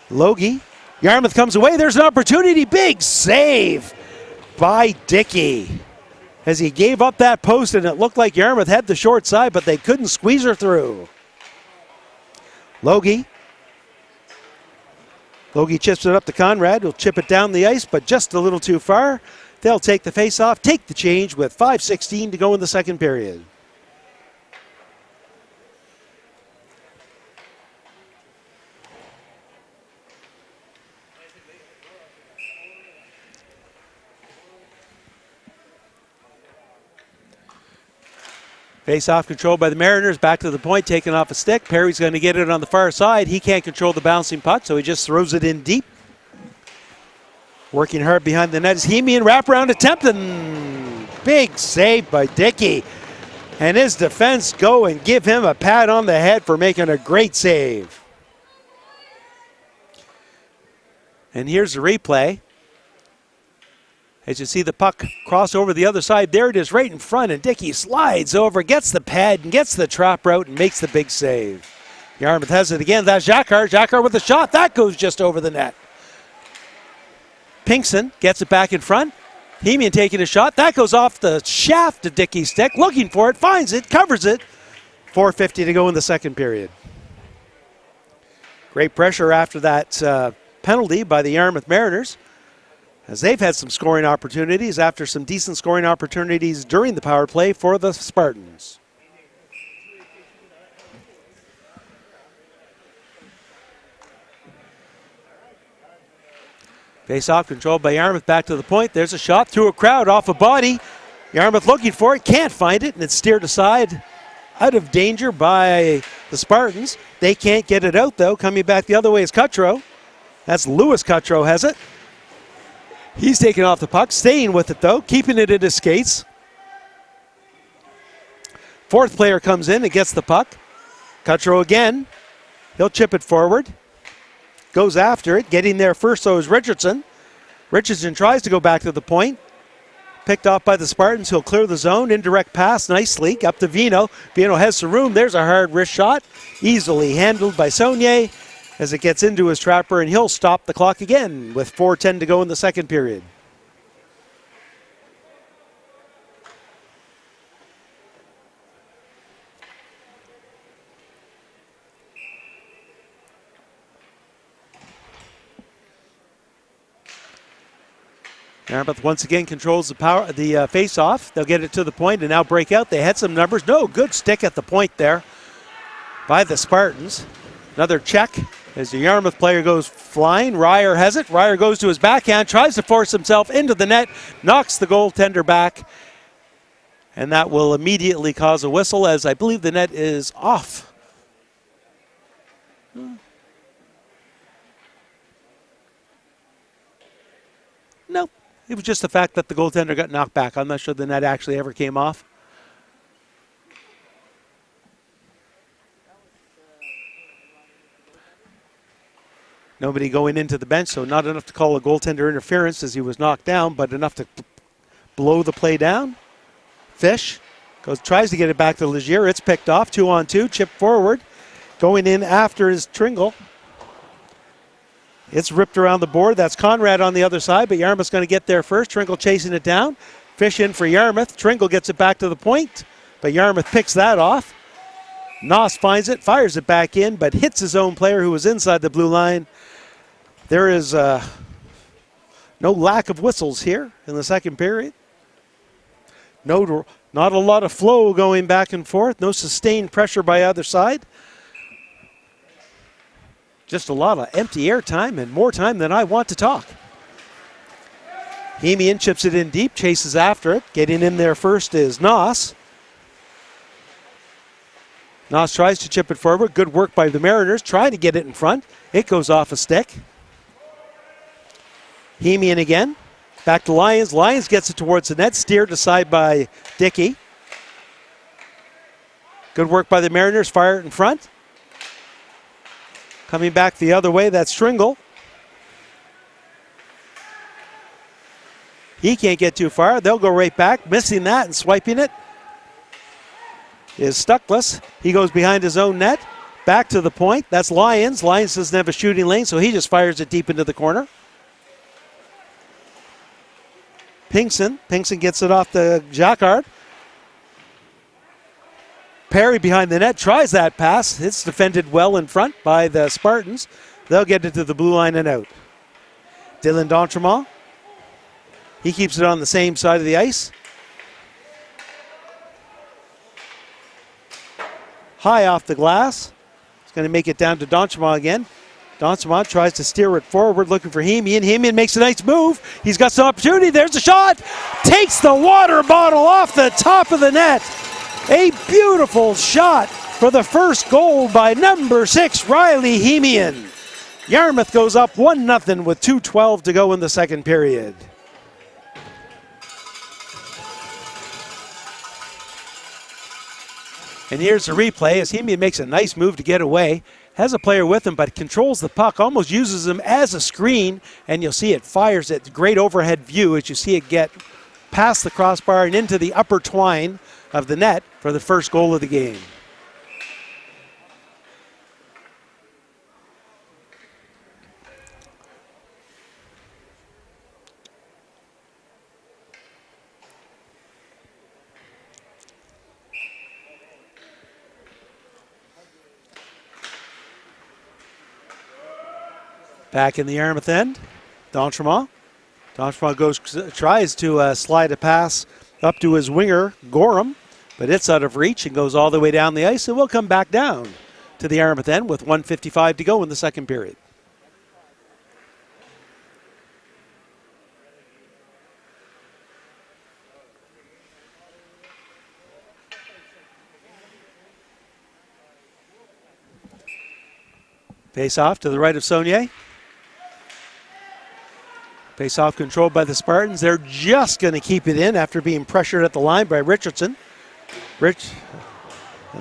Logie. Yarmouth comes away, there's an opportunity, big save by Dickey. As he gave up that post and it looked like Yarmouth had the short side, but they couldn't squeeze her through. Logie chips it up to Conrad, he'll chip it down the ice, but just a little too far. They'll take the face-off, take the change with 5:16 to go in the second period. Face-off controlled by the Mariners. Back to the point, taken off a stick. Perry's going to get it on the far side. He can't control the bouncing puck, so he just throws it in deep. Working hard behind the net is Hemian. Wraparound attempt, and big save by Dickey. And his defense go and give him a pat on the head for making a great save. And here's the replay. As you see the puck cross over the other side, there it is right in front, and Dickey slides over, gets the pad, and gets the trap route, and makes the big save. Yarmouth has it again. That's Jacquard. Jacquard with a shot. That goes just over the net. Pinkson gets it back in front. Hemian taking a shot. That goes off the shaft of Dickey's stick. Looking for it, finds it, covers it. 4:50 to go in the second period. Great pressure after that penalty by the Yarmouth Mariners, as they've had some scoring opportunities after some decent scoring opportunities during the power play for the Spartans. Face-off controlled by Yarmouth, back to the point. There's a shot through a crowd off a body. Yarmouth looking for it, can't find it, and it's steered aside out of danger by the Spartans. They can't get it out, though. Coming back the other way is Cutro. That's Lewis Cutro has it. He's taking off the puck, staying with it, though, keeping it in his skates. Fourth player comes in and gets the puck. Cutro again. He'll chip it forward. Goes after it. Getting there first, so is Richardson. Richardson tries to go back to the point. Picked off by the Spartans. He'll clear the zone. Indirect pass nicely up to Vino. Vino has some room. There's a hard wrist shot. Easily handled by Saunier as it gets into his trapper, and he'll stop the clock again with 4:10 to go in the second period. Yarmouth once again controls the face-off. They'll get it to the point and now break out. They had some numbers. No, good stick at the point there by the Spartans. Another check as the Yarmouth player goes flying. Ryer has it. Ryer goes to his backhand, tries to force himself into the net, knocks the goaltender back, and that will immediately cause a whistle, as I believe the net is off. Nope. It was just the fact that the goaltender got knocked back. I'm not sure the net actually ever came off. Nobody going into the bench, so not enough to call a goaltender interference as he was knocked down, but enough to blow the play down. Fish tries to get it back to Legier. It's picked off. 2-on-2. Chip forward. Going in after is Tringle. It's ripped around the board. That's Conrad on the other side, but Yarmouth's going to get there first. Tringle chasing it down. Fish in for Yarmouth. Tringle gets it back to the point, but Yarmouth picks that off. Noss finds it, fires it back in, but hits his own player who was inside the blue line. There is no lack of whistles here in the second period. Not a lot of flow going back and forth. No sustained pressure by either side. Just a lot of empty air time and more time than I want to talk. Hemian chips it in deep, chases after it. Getting in there first is Noss. Noss tries to chip it forward. Good work by the Mariners, trying to get it in front. It goes off a stick. Hemian again. Back to Lyons. Lyons gets it towards the net, steered aside by Dickey. Good work by the Mariners, fire it in front. Coming back the other way, that's Tringle. He can't get too far. They'll go right back. Missing that and swiping it is Stuckless. He goes behind his own net. Back to the point. That's Lyons. Lyons doesn't have a shooting lane, so he just fires it deep into the corner. Pinkson. Pinkson gets it off the Jacquard. Perry behind the net tries that pass. It's defended well in front by the Spartans. They'll get it to the blue line and out. Dylan D'Entremont. He keeps it on the same side of the ice. High off the glass. It's going to make it down to D'Entremont again. D'Entremont tries to steer it forward, looking for Hemian. Hemian makes a nice move. He's got some opportunity. There's a shot. Takes the water bottle off the top of the net. A beautiful shot for the first goal by number 6, Riley Hemian. Yarmouth goes up 1-0 with 2:12 to go in the second period. And here's the replay as Hemian makes a nice move to get away. Has a player with him, but controls the puck, almost uses him as a screen, and you'll see it fires at great overhead view as you see it get past the crossbar and into the upper twine of the net for the first goal of the game. Back in the Yarmouth end, D'Entremont. D'Entremont tries to slide a pass up to his winger, Gorham, but it's out of reach and goes all the way down the ice, and we'll come back down to the Yarmouth end with 1:55 to go in the second period. Face off to the right of Saunier. Face off controlled by the Spartans. They're just going to keep it in after being pressured at the line by Richardson. And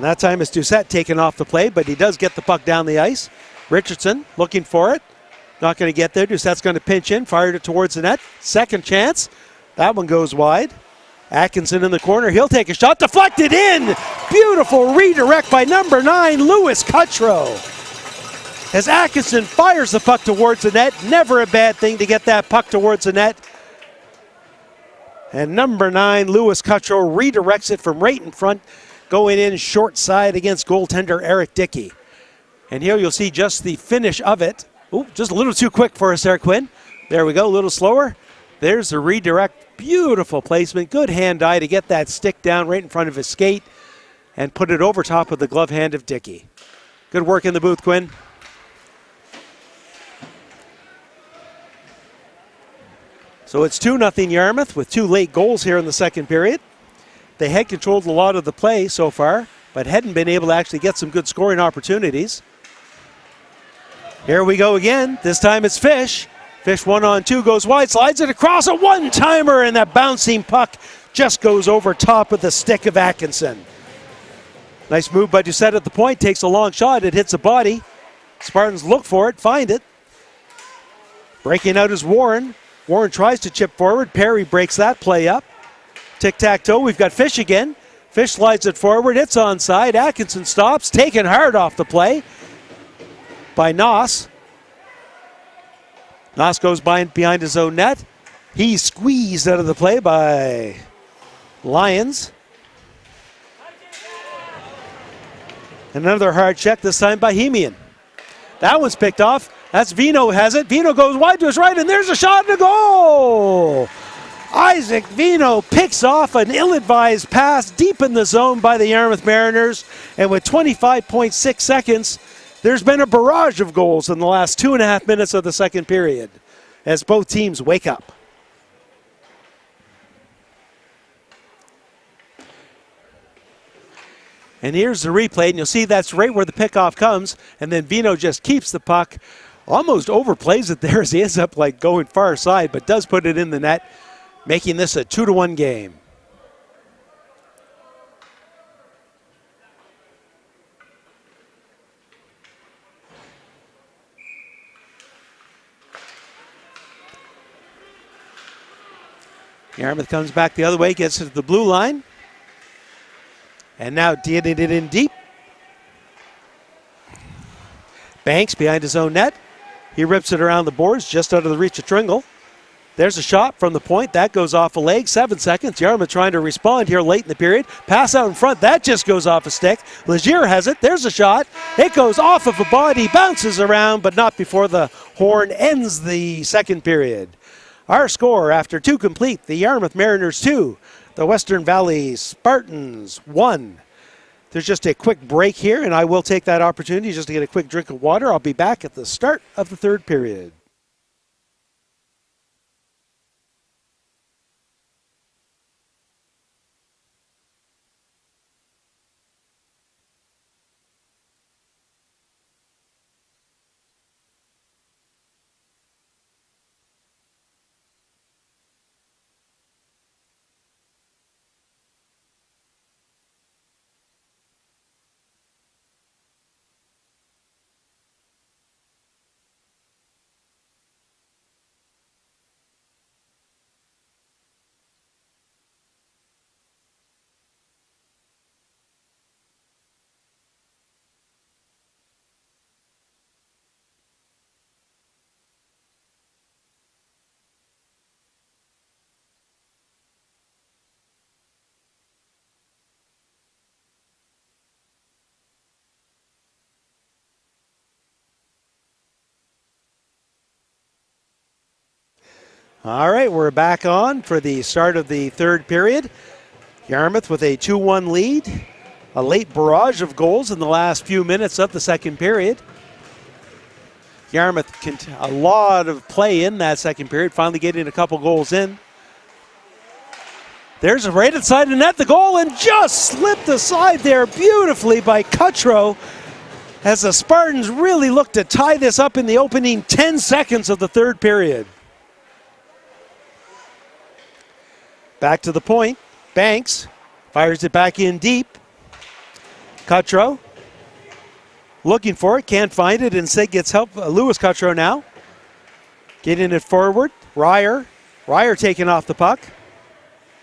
that time it's Doucette taken off the play, but he does get the puck down the ice. Richardson looking for it. Not going to get there. Doucette's going to pinch in, fired it towards the net. Second chance. That one goes wide. Atkinson in the corner. He'll take a shot. Deflected in. Beautiful redirect by number 9, Lewis Cuttrow. As Atkinson fires the puck towards the net. Never a bad thing to get that puck towards the net. And number 9, Lewis Cuttrow, redirects it from right in front, going in short side against goaltender Eric Dickey. And here you'll see just the finish of it. Ooh, just a little too quick for us there, Quinn. There we go, a little slower. There's the redirect. Beautiful placement. Good hand-eye to get that stick down right in front of his skate and put it over top of the glove hand of Dickey. Good work in the booth, Quinn. So it's 2-0 Yarmouth with 2 late goals here in the second period. They had controlled a lot of the play so far, but hadn't been able to actually get some good scoring opportunities. Here we go again. This time it's Fish. Fish 1-on-2 goes wide, slides it across, a one-timer, and that bouncing puck just goes over top of the stick of Atkinson. Nice move by Doucette at the point, takes a long shot, it hits the body. Spartans look for it, find it. Breaking out is Warren. Warren tries to chip forward. Perry breaks that play up. Tic-tac-toe. We've got Fish again. Fish slides it forward. It's onside. Atkinson stops. Taken hard off the play by Noss. Noss goes behind his own net. He's squeezed out of the play by Lyons. Another hard check, this time by Hemian. That one's picked off. That's Vino has it. Vino goes wide to his right, and there's a shot and a goal. Isaac Vino picks off an ill-advised pass deep in the zone by the Yarmouth Mariners. And with 25.6 seconds, there's been a barrage of goals in the last 2.5 minutes of the second period as both teams wake up. And here's the replay, and you'll see that's right where the pickoff comes, and then Vino just keeps the puck. Almost overplays it there as he ends up like going far side, but does put it in the net, making this a 2-1 game. Yarmouth comes back the other way, gets to the blue line. And now did it in deep. Banks behind his own net. He rips it around the boards, just out of the reach of Tringle. There's a shot from the point. That goes off a leg. 7 seconds. Yarmouth trying to respond here late in the period. Pass out in front. That just goes off a stick. Legier has it. There's a shot. It goes off of a body, bounces around, but not before the horn ends the second period. Our score after 2 complete, the Yarmouth Mariners 2, the Western Valley Spartans 1. There's just a quick break here, and I will take that opportunity just to get a quick drink of water. I'll be back at the start of the third period. All right, we're back on for the start of the third period. Yarmouth with a 2-1 lead. A late barrage of goals in the last few minutes of the second period. Yarmouth, a lot of play in that second period, finally getting a couple goals in. There's a right inside the net, the goal, and just slipped aside there beautifully by Cutro as the Spartans really look to tie this up in the opening 10 seconds of the third period. Back to the point. Banks fires it back in deep. Cutro looking for it, can't find it. Instead gets help. Lewis Cutro now getting it forward. Ryer taking off the puck.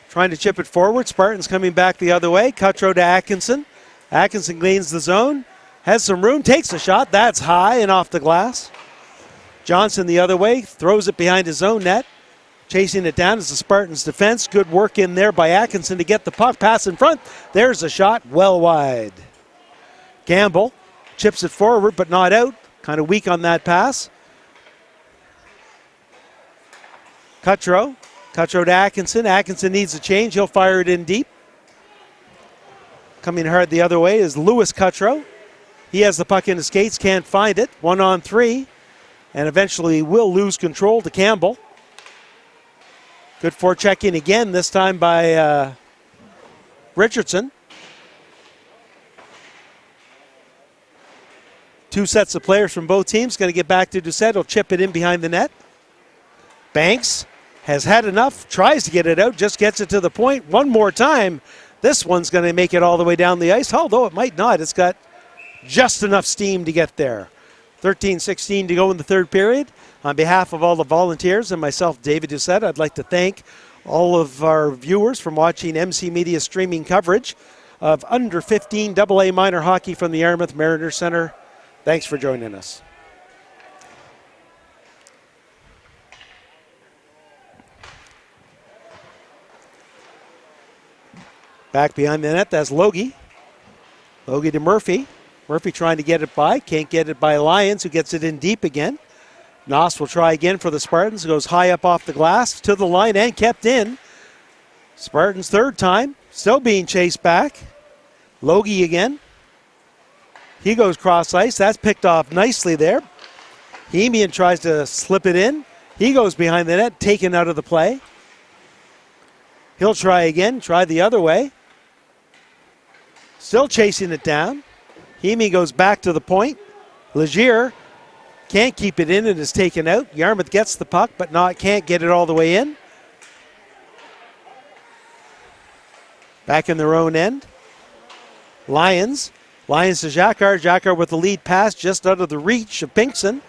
Trying to chip it forward. Spartans coming back the other way. Cutro to Atkinson. Atkinson gains the zone. Has some room. Takes a shot. That's high and off the glass. Johnson the other way. Throws it behind his own net. Chasing it down is the Spartans' defense. Good work in there by Atkinson to get the puck. Pass in front. There's a shot. Well wide. Gamble chips it forward but not out. Kind of weak on that pass. Cutro to Atkinson. Atkinson needs a change. He'll fire it in deep. Coming hard the other way is Lewis Cutro. He has the puck in his skates, can't find it. 1-on-3, and eventually will lose control to Campbell. Good forechecking again, this time by Richardson. Two sets of players from both teams. Going to get back to Doucette. He'll chip it in behind the net. Banks has had enough, tries to get it out, just gets it to the point. One more time. This one's going to make it all the way down the ice, although it might not. It's got just enough steam to get there. 13-16 to go in the third period. On behalf of all the volunteers and myself, David Doucette, I'd like to thank all of our viewers from watching MC Media streaming coverage of under 15 AA minor hockey from the Yarmouth Mariners Center. Thanks for joining us. Back behind the net, that's Logie. Logie to Murphy. Murphy trying to get it by. Can't get it by Lyons, who gets it in deep again. Noss will try again for the Spartans. Goes high up off the glass to the line and kept in. Spartans third time. Still being chased back. Logie again. He goes cross ice. That's picked off nicely there. Hemian tries to slip it in. He goes behind the net, taken out of the play. He'll try again. Try the other way. Still chasing it down. Hemi goes back to the point. Legier can't keep it in and is taken out. Yarmouth gets the puck, but can't get it all the way in. Back in their own end. Lyons to Jacquard. Jacquard with the lead pass just out of the reach of Pinkson.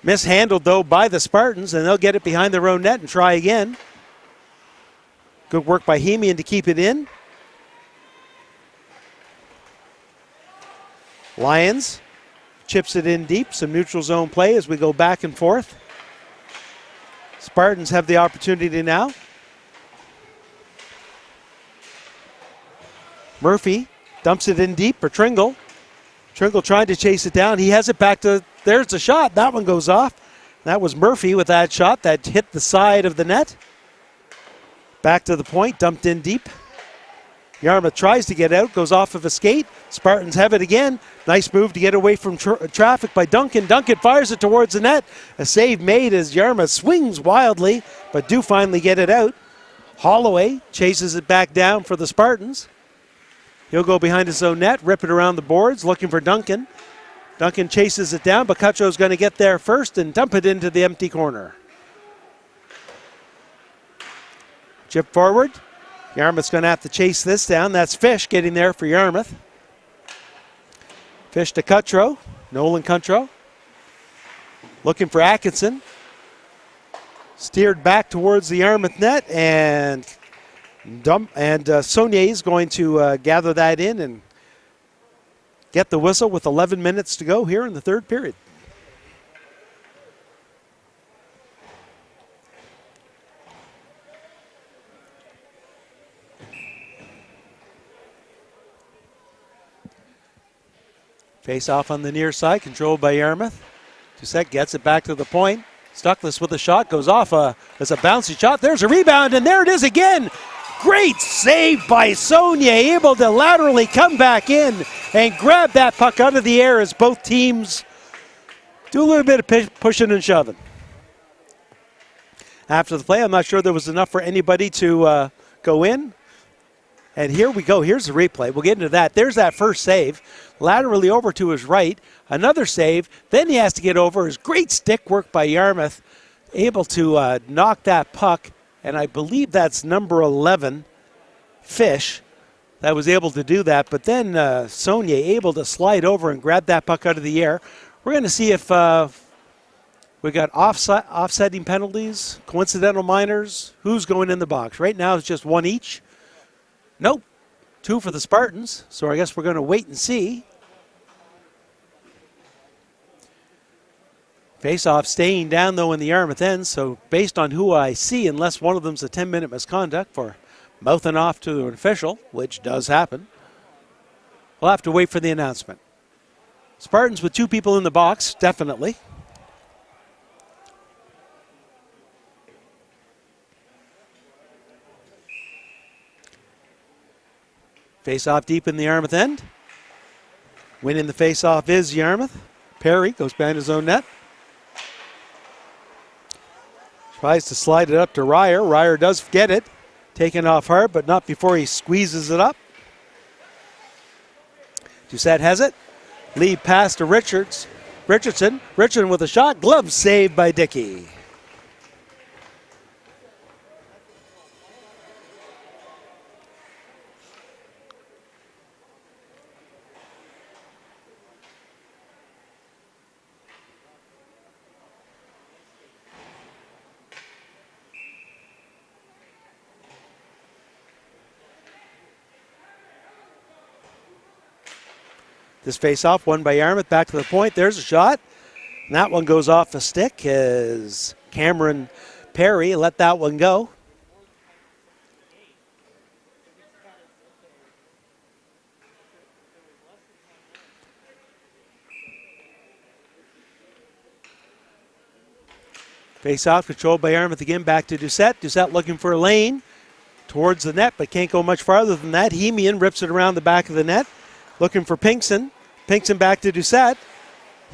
Mishandled, though, by the Spartans, and they'll get it behind their own net and try again. Good work by Hemian to keep it in. Lyons chips it in deep. Some neutral zone play as we go back and forth. Spartans have the opportunity now. Murphy dumps it in deep for Tringle. Tringle trying to chase it down. He has it back to, there's the shot. That one goes off. That was Murphy with that shot that hit the side of the net. Back to the point, dumped in deep. Yarmouth tries to get out, goes off of a skate. Spartans have it again. Nice move to get away from traffic by Duncan. Duncan fires it towards the net. A save made as Yarmouth swings wildly, but do finally get it out. Holloway chases it back down for the Spartans. He'll go behind his own net, rip it around the boards, looking for Duncan. Duncan chases it down, but Cutcho's going to get there first and dump it into the empty corner. Chip forward. Yarmouth's going to have to chase this down. That's Fish getting there for Yarmouth. Fish to Cutro. Nolan Cutro. Looking for Atkinson. Steered back towards the Yarmouth net, and Saunier is going to gather that in and get the whistle with 11 minutes to go here in the third period. Face off on the near side, controlled by Yarmouth. Doucette gets it back to the point. Stuckless with a shot, goes off as a bouncy shot. There's a rebound, and there it is again. Great save by Sonia, able to laterally come back in and grab that puck out of the air as both teams do a little bit of pushing and shoving. After the play, I'm not sure there was enough for anybody to go in. And here we go. Here's the replay. We'll get into that. There's that first save. Laterally over to his right. Another save. Then he has to get over. His great stick work by Yarmouth. Able to knock that puck. And I believe that's number 11, Fish, that was able to do that. But then Sonia able to slide over and grab that puck out of the air. We're going to see if we got offsetting penalties, coincidental minors. Who's going in the box? Right now it's just one each. Nope, 2 for the Spartans, so I guess we're going to wait and see. Face-off staying down, though, in the Yarmouth end, so based on who I see, unless one of them's a 10-minute misconduct for mouthing off to an official, which does happen, we'll have to wait for the announcement. Spartans with 2 people in the box, definitely. Face-off deep in the Yarmouth end. Winning the face-off is Yarmouth. Perry goes behind his own net. Tries to slide it up to Ryer. Ryer does get it. Taken off hard, but not before he squeezes it up. Doucette has it. Lead pass to Richardson. Richardson with a shot. Glove saved by Dickey. This face-off won by Yarmouth. Back to the point. There's a shot. And that one goes off a stick as Cameron Perry let that one go. Face-off controlled by Yarmouth again. Back to Doucette. Doucette looking for a lane towards the net, but can't go much farther than that. Hemian rips it around the back of the net. Looking for Pinkson. Pinkson back to Doucette.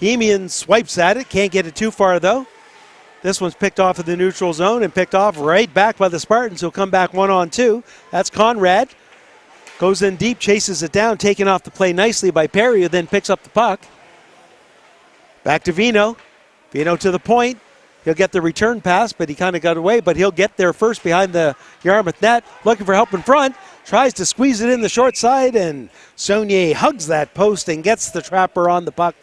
Hemian swipes at it. Can't get it too far, though. This one's picked off of the neutral zone and picked off right back by the Spartans, who'll come back 1-on-2. That's Conrad. Goes in deep, chases it down, taken off the play nicely by Perry, who then picks up the puck. Back to Vino. Vino to the point. He'll get the return pass, but he kind of got away, but he'll get there first behind the Yarmouth net. Looking for help in front. Tries to squeeze it in the short side, and Saunier hugs that post and gets the trapper on the puck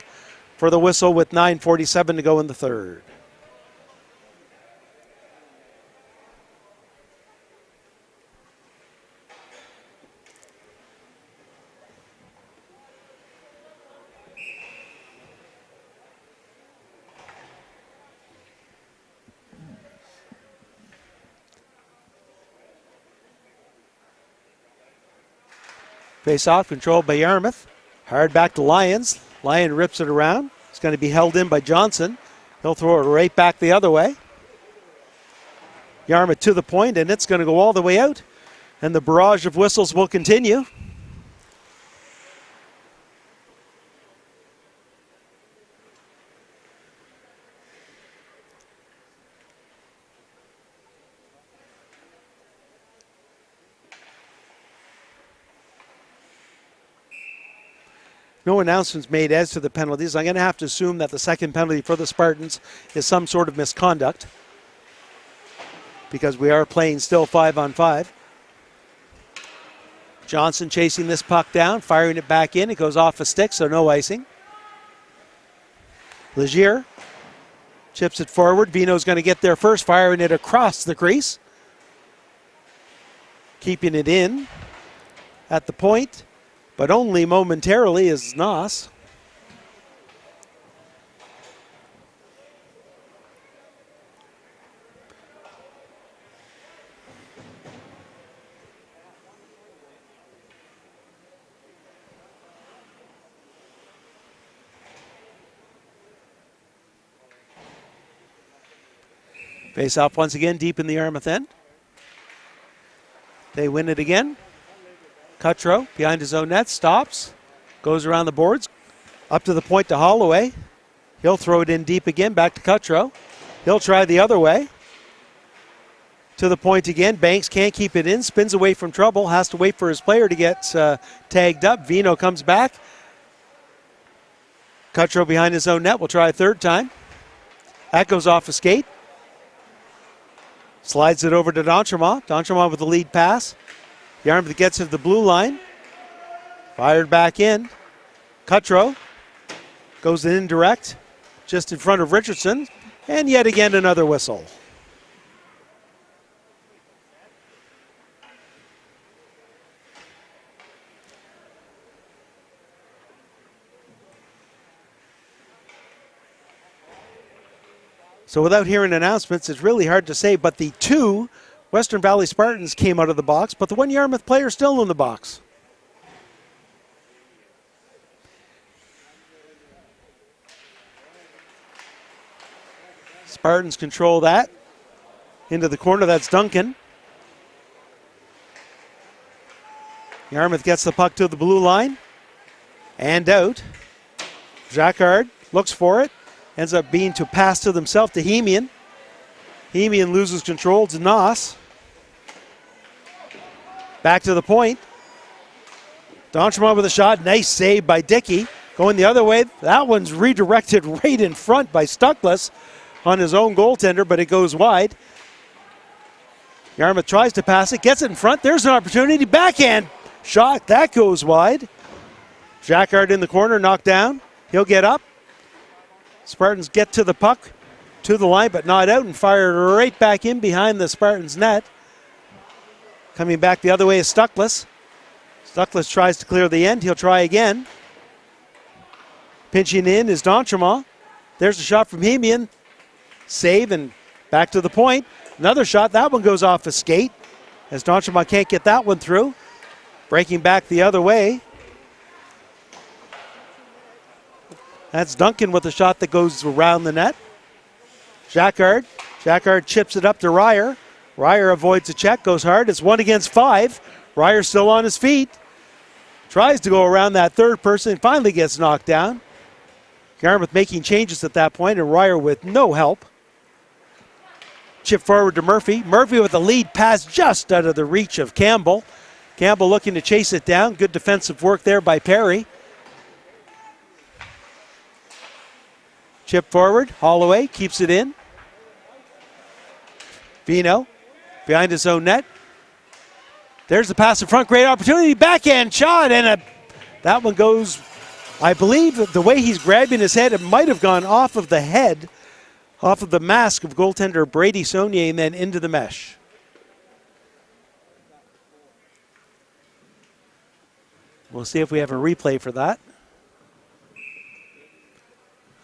for the whistle with 9:47 to go in the third. Face-off controlled by Yarmouth. Hard back to Lyons. Lyon rips it around. It's going to be held in by Johnson. He'll throw it right back the other way. Yarmouth to the point, and it's going to go all the way out. And the barrage of whistles will continue. No announcements made as to the penalties. I'm going to have to assume that the second penalty for the Spartans is some sort of misconduct because we are playing still 5-on-5. Johnson chasing this puck down, firing it back in. It goes off a stick, so no icing. Legier chips it forward. Vino's going to get there first, firing it across the crease. Keeping it in at the point, but only momentarily is Noss. Face off once again deep in the Yarmouth end. They win it again. Cutro behind his own net, stops, goes around the boards, up to the point to Holloway. He'll throw it in deep again, back to Cutro. He'll try the other way. To the point again. Banks can't keep it in, spins away from trouble, has to wait for his player to get tagged up. Vino comes back. Cutro behind his own net will try a third time. That goes off a skate. Slides it over to D'Entremont. D'Entremont with the lead pass. Yarmouth gets to the blue line. Fired back in. Cutro goes in direct, just in front of Richardson. And yet again another whistle. So without hearing announcements, it's really hard to say, but the two Western Valley Spartans came out of the box, but the one Yarmouth player still in the box. Spartans control that. Into the corner, that's Duncan. Yarmouth gets the puck to the blue line. And out. Jacquard looks for it. Ends up being to pass to themselves to Hemian. Hemian loses control to Noss. Back to the point. D'Entremont with a shot. Nice save by Dickey. Going the other way. That one's redirected right in front by Stuckless on his own goaltender, but it goes wide. Yarmouth tries to pass it. Gets it in front. There's an opportunity. Backhand shot. That goes wide. Jacquard in the corner. Knocked down. He'll get up. Spartans get to the puck, to the line, but not out, and fired right back in behind the Spartans' net. Coming back the other way is Stuckless. Stuckless tries to clear the end. He'll try again. Pinching in is D'Entremont. There's a shot from Hemian. Save and back to the point. Another shot. That one goes off a skate as D'Entremont can't get that one through. Breaking back the other way. That's Duncan with a shot that goes around the net. Jacquard. Jacquard chips it up to Ryer. Ryer avoids a check, goes hard. It's 1 against 5. Ryer still on his feet. Tries to go around that third person and finally gets knocked down. Yarmouth making changes at that point and Ryer with no help. Chip forward to Murphy. Murphy with a lead pass just out of the reach of Campbell. Campbell looking to chase it down. Good defensive work there by Perry. Chip forward, Holloway keeps it in. Vino behind his own net. There's the pass in front, great opportunity, backhand shot, and that one goes, I believe the way he's grabbing his head, it might have gone off of the head, off of the mask of goaltender Brady Saunier and then into the mesh. We'll see if we have a replay for that.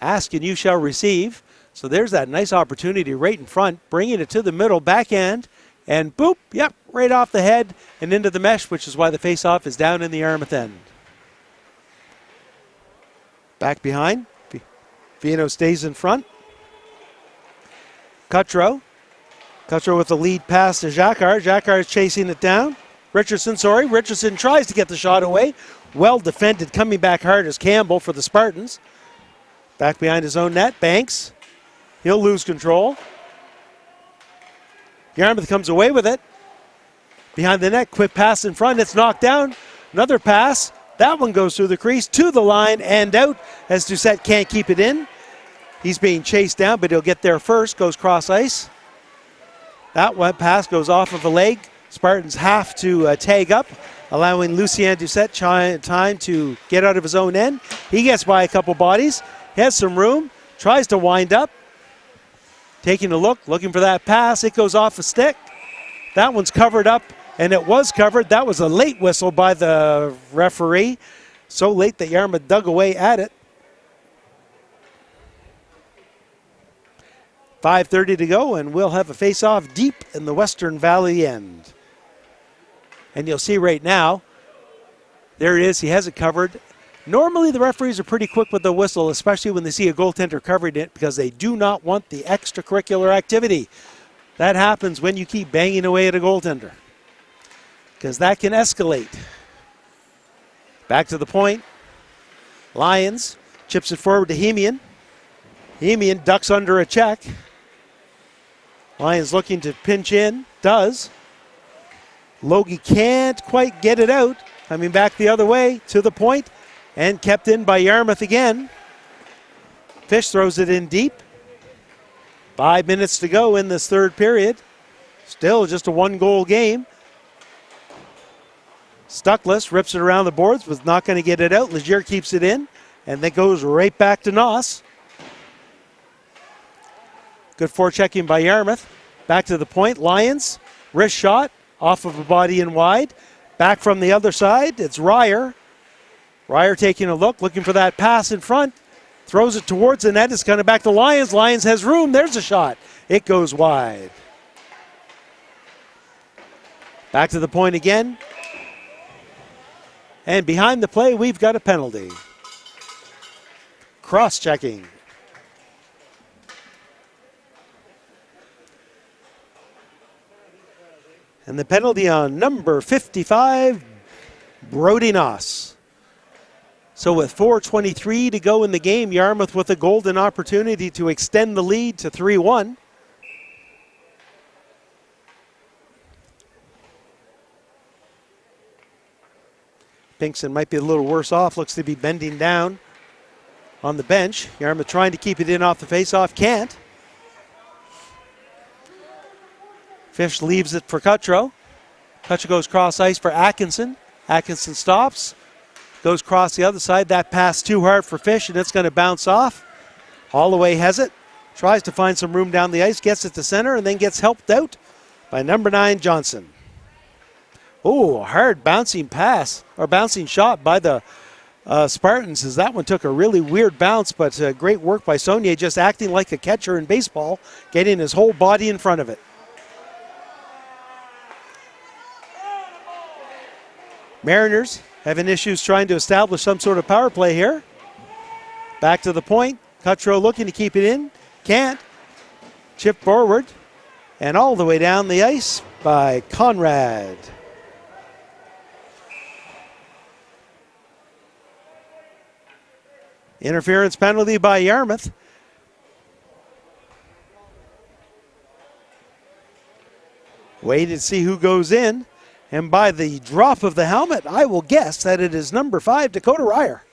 Ask and you shall receive. So there's that nice opportunity right in front, bringing it to the middle, backhand, and boop, yep, right off the head and into the mesh, which is why the faceoff is down in the Yarmouth end. Back behind. Vino stays in front. Cutro. Cutro with the lead pass to Jacquard. Jacquard is chasing it down. Richardson tries to get the shot away. Well defended, coming back hard is Campbell for the Spartans. Back behind his own net, Banks. He'll lose control. Yarmouth comes away with it. Behind the net, quick pass in front. It's knocked down. Another pass. That one goes through the crease to the line and out as Doucette can't keep it in. He's being chased down, but he'll get there first. Goes cross ice. That one pass goes off of a leg. Spartans have to tag up, allowing Lucien Doucette time to get out of his own end. He gets by a couple bodies. He has some room, tries to wind up. Taking a look, looking for that pass. It goes off a stick. That one's covered up, and it was covered. That was a late whistle by the referee. So late that Yarmouth dug away at it. 5:30 to go, and we'll have a face-off deep in the Western Valley end. And you'll see right now, there it is. He has it covered. Normally, the referees are pretty quick with the whistle, especially when they see a goaltender covering it, because they do not want the extracurricular activity. That happens when you keep banging away at a goaltender, because that can escalate. Back to the point. Lions chips it forward to Hemian. Hemian ducks under a check. Lions looking to pinch in. Does. Logie can't quite get it out. Coming back the other way to the point and kept in by Yarmouth again. Fish throws it in deep. 5 minutes to go in this third period. Still just a one-goal game. Stuckless rips it around the boards, was not going to get it out. Legier keeps it in, and that goes right back to Noss. Good forechecking by Yarmouth. Back to the point. Lions, wrist shot, off of a body and wide. Back from the other side, it's Ryer. Ryer taking a look, looking for that pass in front. Throws it towards the net. It's kind of back to Lions. Lions has room. There's a shot. It goes wide. Back to the point again. And behind the play, we've got a penalty. Cross-checking. And the penalty on number 55, Brody Noss. So with 4:23 to go in the game, Yarmouth with a golden opportunity to extend the lead to 3-1. Pinkson might be a little worse off, looks to be bending down on the bench. Yarmouth trying to keep it in off the faceoff, can't. Fish leaves it for Cutro. Cutro goes cross ice for Atkinson. Atkinson stops, goes across the other side. That pass too hard for Fish, and it's going to bounce off. Holloway has it, tries to find some room down the ice, gets it to center, and then gets helped out by number 9, Johnson. Oh, hard bouncing pass, or bouncing shot by the Spartans, as that one took a really weird bounce, but great work by Saunier, just acting like a catcher in baseball, getting his whole body in front of it. Mariners having issues trying to establish some sort of power play here. Back to the point. Cutro looking to keep it in. Can't. Chip forward. And all the way down the ice by Conrad. Interference penalty by Yarmouth. Waited to see who goes in. And by the drop of the helmet, I will guess that it is number 5, Dakota Ryer.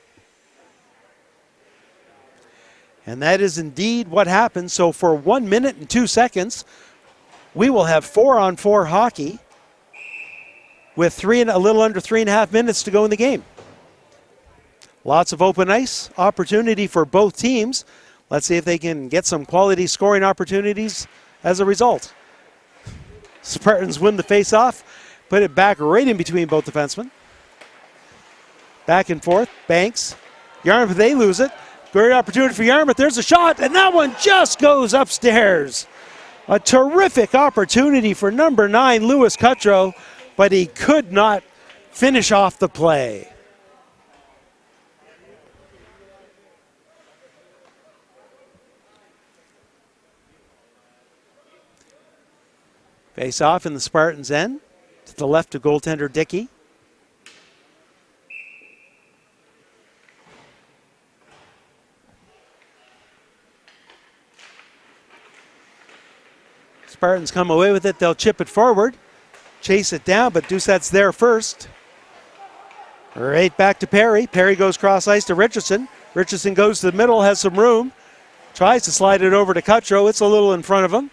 And that is indeed what happened. So for 1 minute and 2 seconds, we will have 4-on-4 hockey with a little under 3.5 minutes to go in the game. Lots of open ice opportunity for both teams. Let's see if they can get some quality scoring opportunities as a result. Spartans win the faceoff. Put it back right in between both defensemen. Back and forth. Banks. Yarmouth, they lose it. Great opportunity for Yarmouth. There's a shot, and that one just goes upstairs. A terrific opportunity for number 9, Lewis Cutro, but he could not finish off the play. Face off in the Spartans' end. To the left of goaltender Dickey. Spartans come away with it. They'll chip it forward. Chase it down, but Doucette's there first. Right back to Perry. Perry goes cross ice to Richardson. Richardson goes to the middle, has some room. Tries to slide it over to Cutro. It's a little in front of him.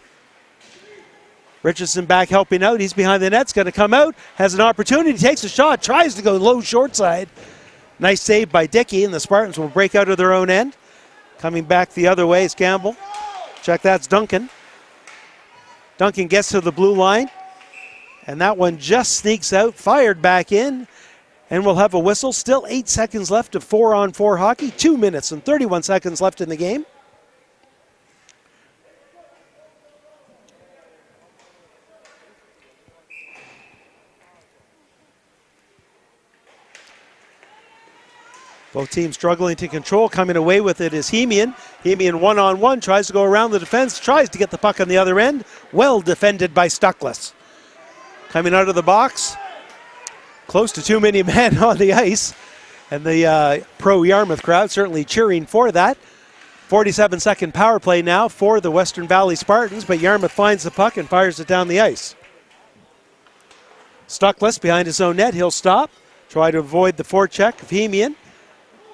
Richardson back helping out. He's behind the net's going to come out. Has an opportunity. Takes a shot. Tries to go low short side. Nice save by Dickey, and the Spartans will break out of their own end. Coming back the other way is Campbell. Check, that's Duncan. Duncan gets to the blue line. And that one just sneaks out. Fired back in. And we'll have a whistle. Still 8 seconds left of 4-on-4 hockey. 2 minutes and 31 seconds left in the game. Both teams struggling to control. Coming away with it is Hemian. Hemian one-on-one, tries to go around the defense, tries to get the puck on the other end. Well defended by Stuckless. Coming out of the box, close to too many men on the ice. And the pro Yarmouth crowd certainly cheering for that. 47-second power play now for the Western Valley Spartans, but Yarmouth finds the puck and fires it down the ice. Stuckless behind his own net, he'll stop. Try to avoid the forecheck of Hemian.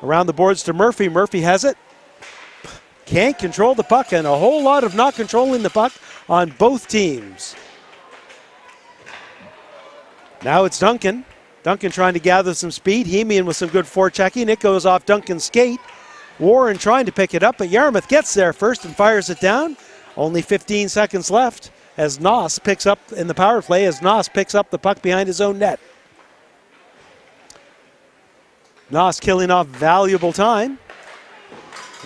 Around the boards to Murphy. Murphy has it. Can't control the puck, and a whole lot of not controlling the puck on both teams. Now it's Duncan. Duncan trying to gather some speed. Hemian with some good forechecking. It goes off Duncan's skate. Warren trying to pick it up, but Yarmouth gets there first and fires it down. Only 15 seconds left as Noss picks up in the power play, as Noss picks up the puck behind his own net. Noss killing off valuable time.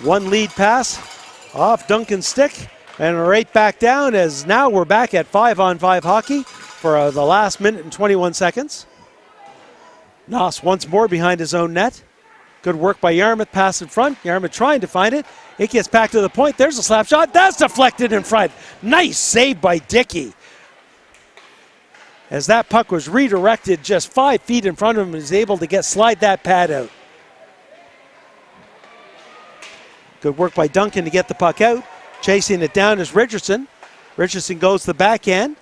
One lead pass off Duncan's stick and right back down, as now we're back at 5-on-5 hockey for the last minute and 21 seconds. Noss once more behind his own net. Good work by Yarmouth, pass in front. Yarmouth trying to find it. It gets back to the point. There's a slap shot. That's deflected in front. Nice save by Dickey. As that puck was redirected just 5 feet in front of him, he was able to slide that pad out. Good work by Duncan to get the puck out. Chasing it down is Richardson. Richardson goes to the backhand.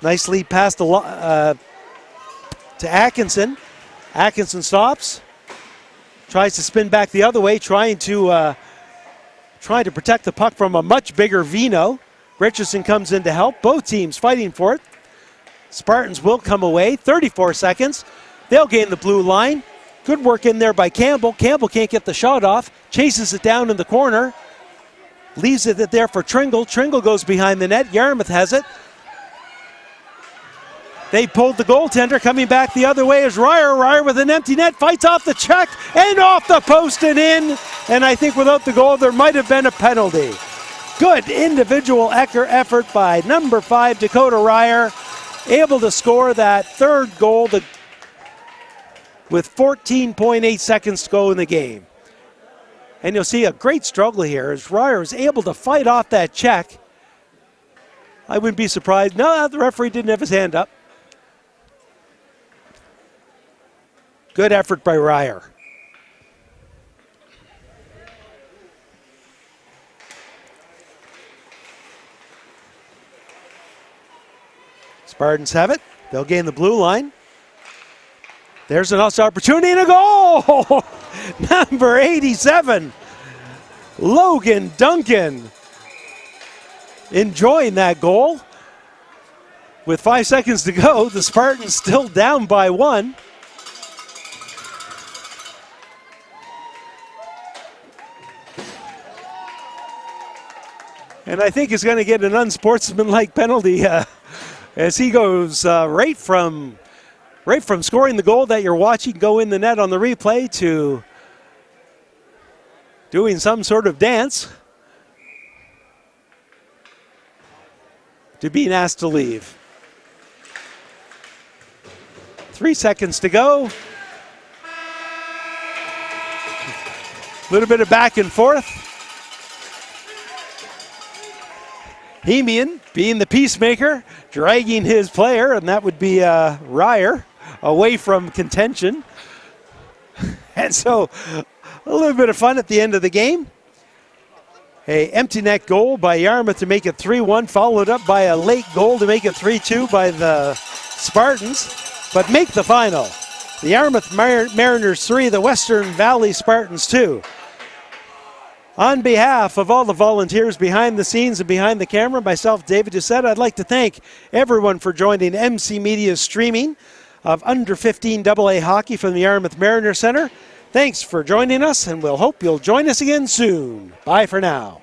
Nice lead pass to Atkinson. Atkinson stops. Tries to spin back the other way, trying to protect the puck from a much bigger Vino. Richardson comes in to help. Both teams fighting for it. Spartans will come away. 34 seconds. They'll gain the blue line. Good work in there by Campbell. Campbell can't get the shot off. Chases it down in the corner. Leaves it there for Tringle. Tringle goes behind the net. Yarmouth has it. They pulled the goaltender. Coming back the other way is Ryer. Ryer with an empty net. Fights off the check and off the post and in. And I think without the goal, there might have been a penalty. Good individual effort by number 5, Dakota Ryer. Able to score that third goal with 14.8 seconds to go in the game. And you'll see a great struggle here as Ryer is able to fight off that check. I wouldn't be surprised. No, the referee didn't have his hand up. Good effort by Ryer. Spartans have it. They'll gain the blue line. There's an opportunity and a goal! Number 87, Logan Duncan. Enjoying that goal. With 5 seconds to go, the Spartans still down by 1. And I think he's going to get an unsportsmanlike penalty as he goes right from scoring the goal that you're watching go in the net on the replay to doing some sort of dance to being asked to leave. 3 seconds to go. A little bit of back and forth. Hemian being the peacemaker, dragging his player, and that would be Ryer, away from contention. And so a little bit of fun at the end of the game. A empty net goal by Yarmouth to make it 3-1, followed up by a late goal to make it 3-2 by the Spartans, but make the final. The Yarmouth Mariners 3, the Western Valley Spartans 2. On behalf of all the volunteers behind the scenes and behind the camera, myself, David Doucette, I'd like to thank everyone for joining MC Media's streaming of under 15 AA hockey from the Yarmouth Mariner Center. Thanks for joining us, and we'll hope you'll join us again soon. Bye for now.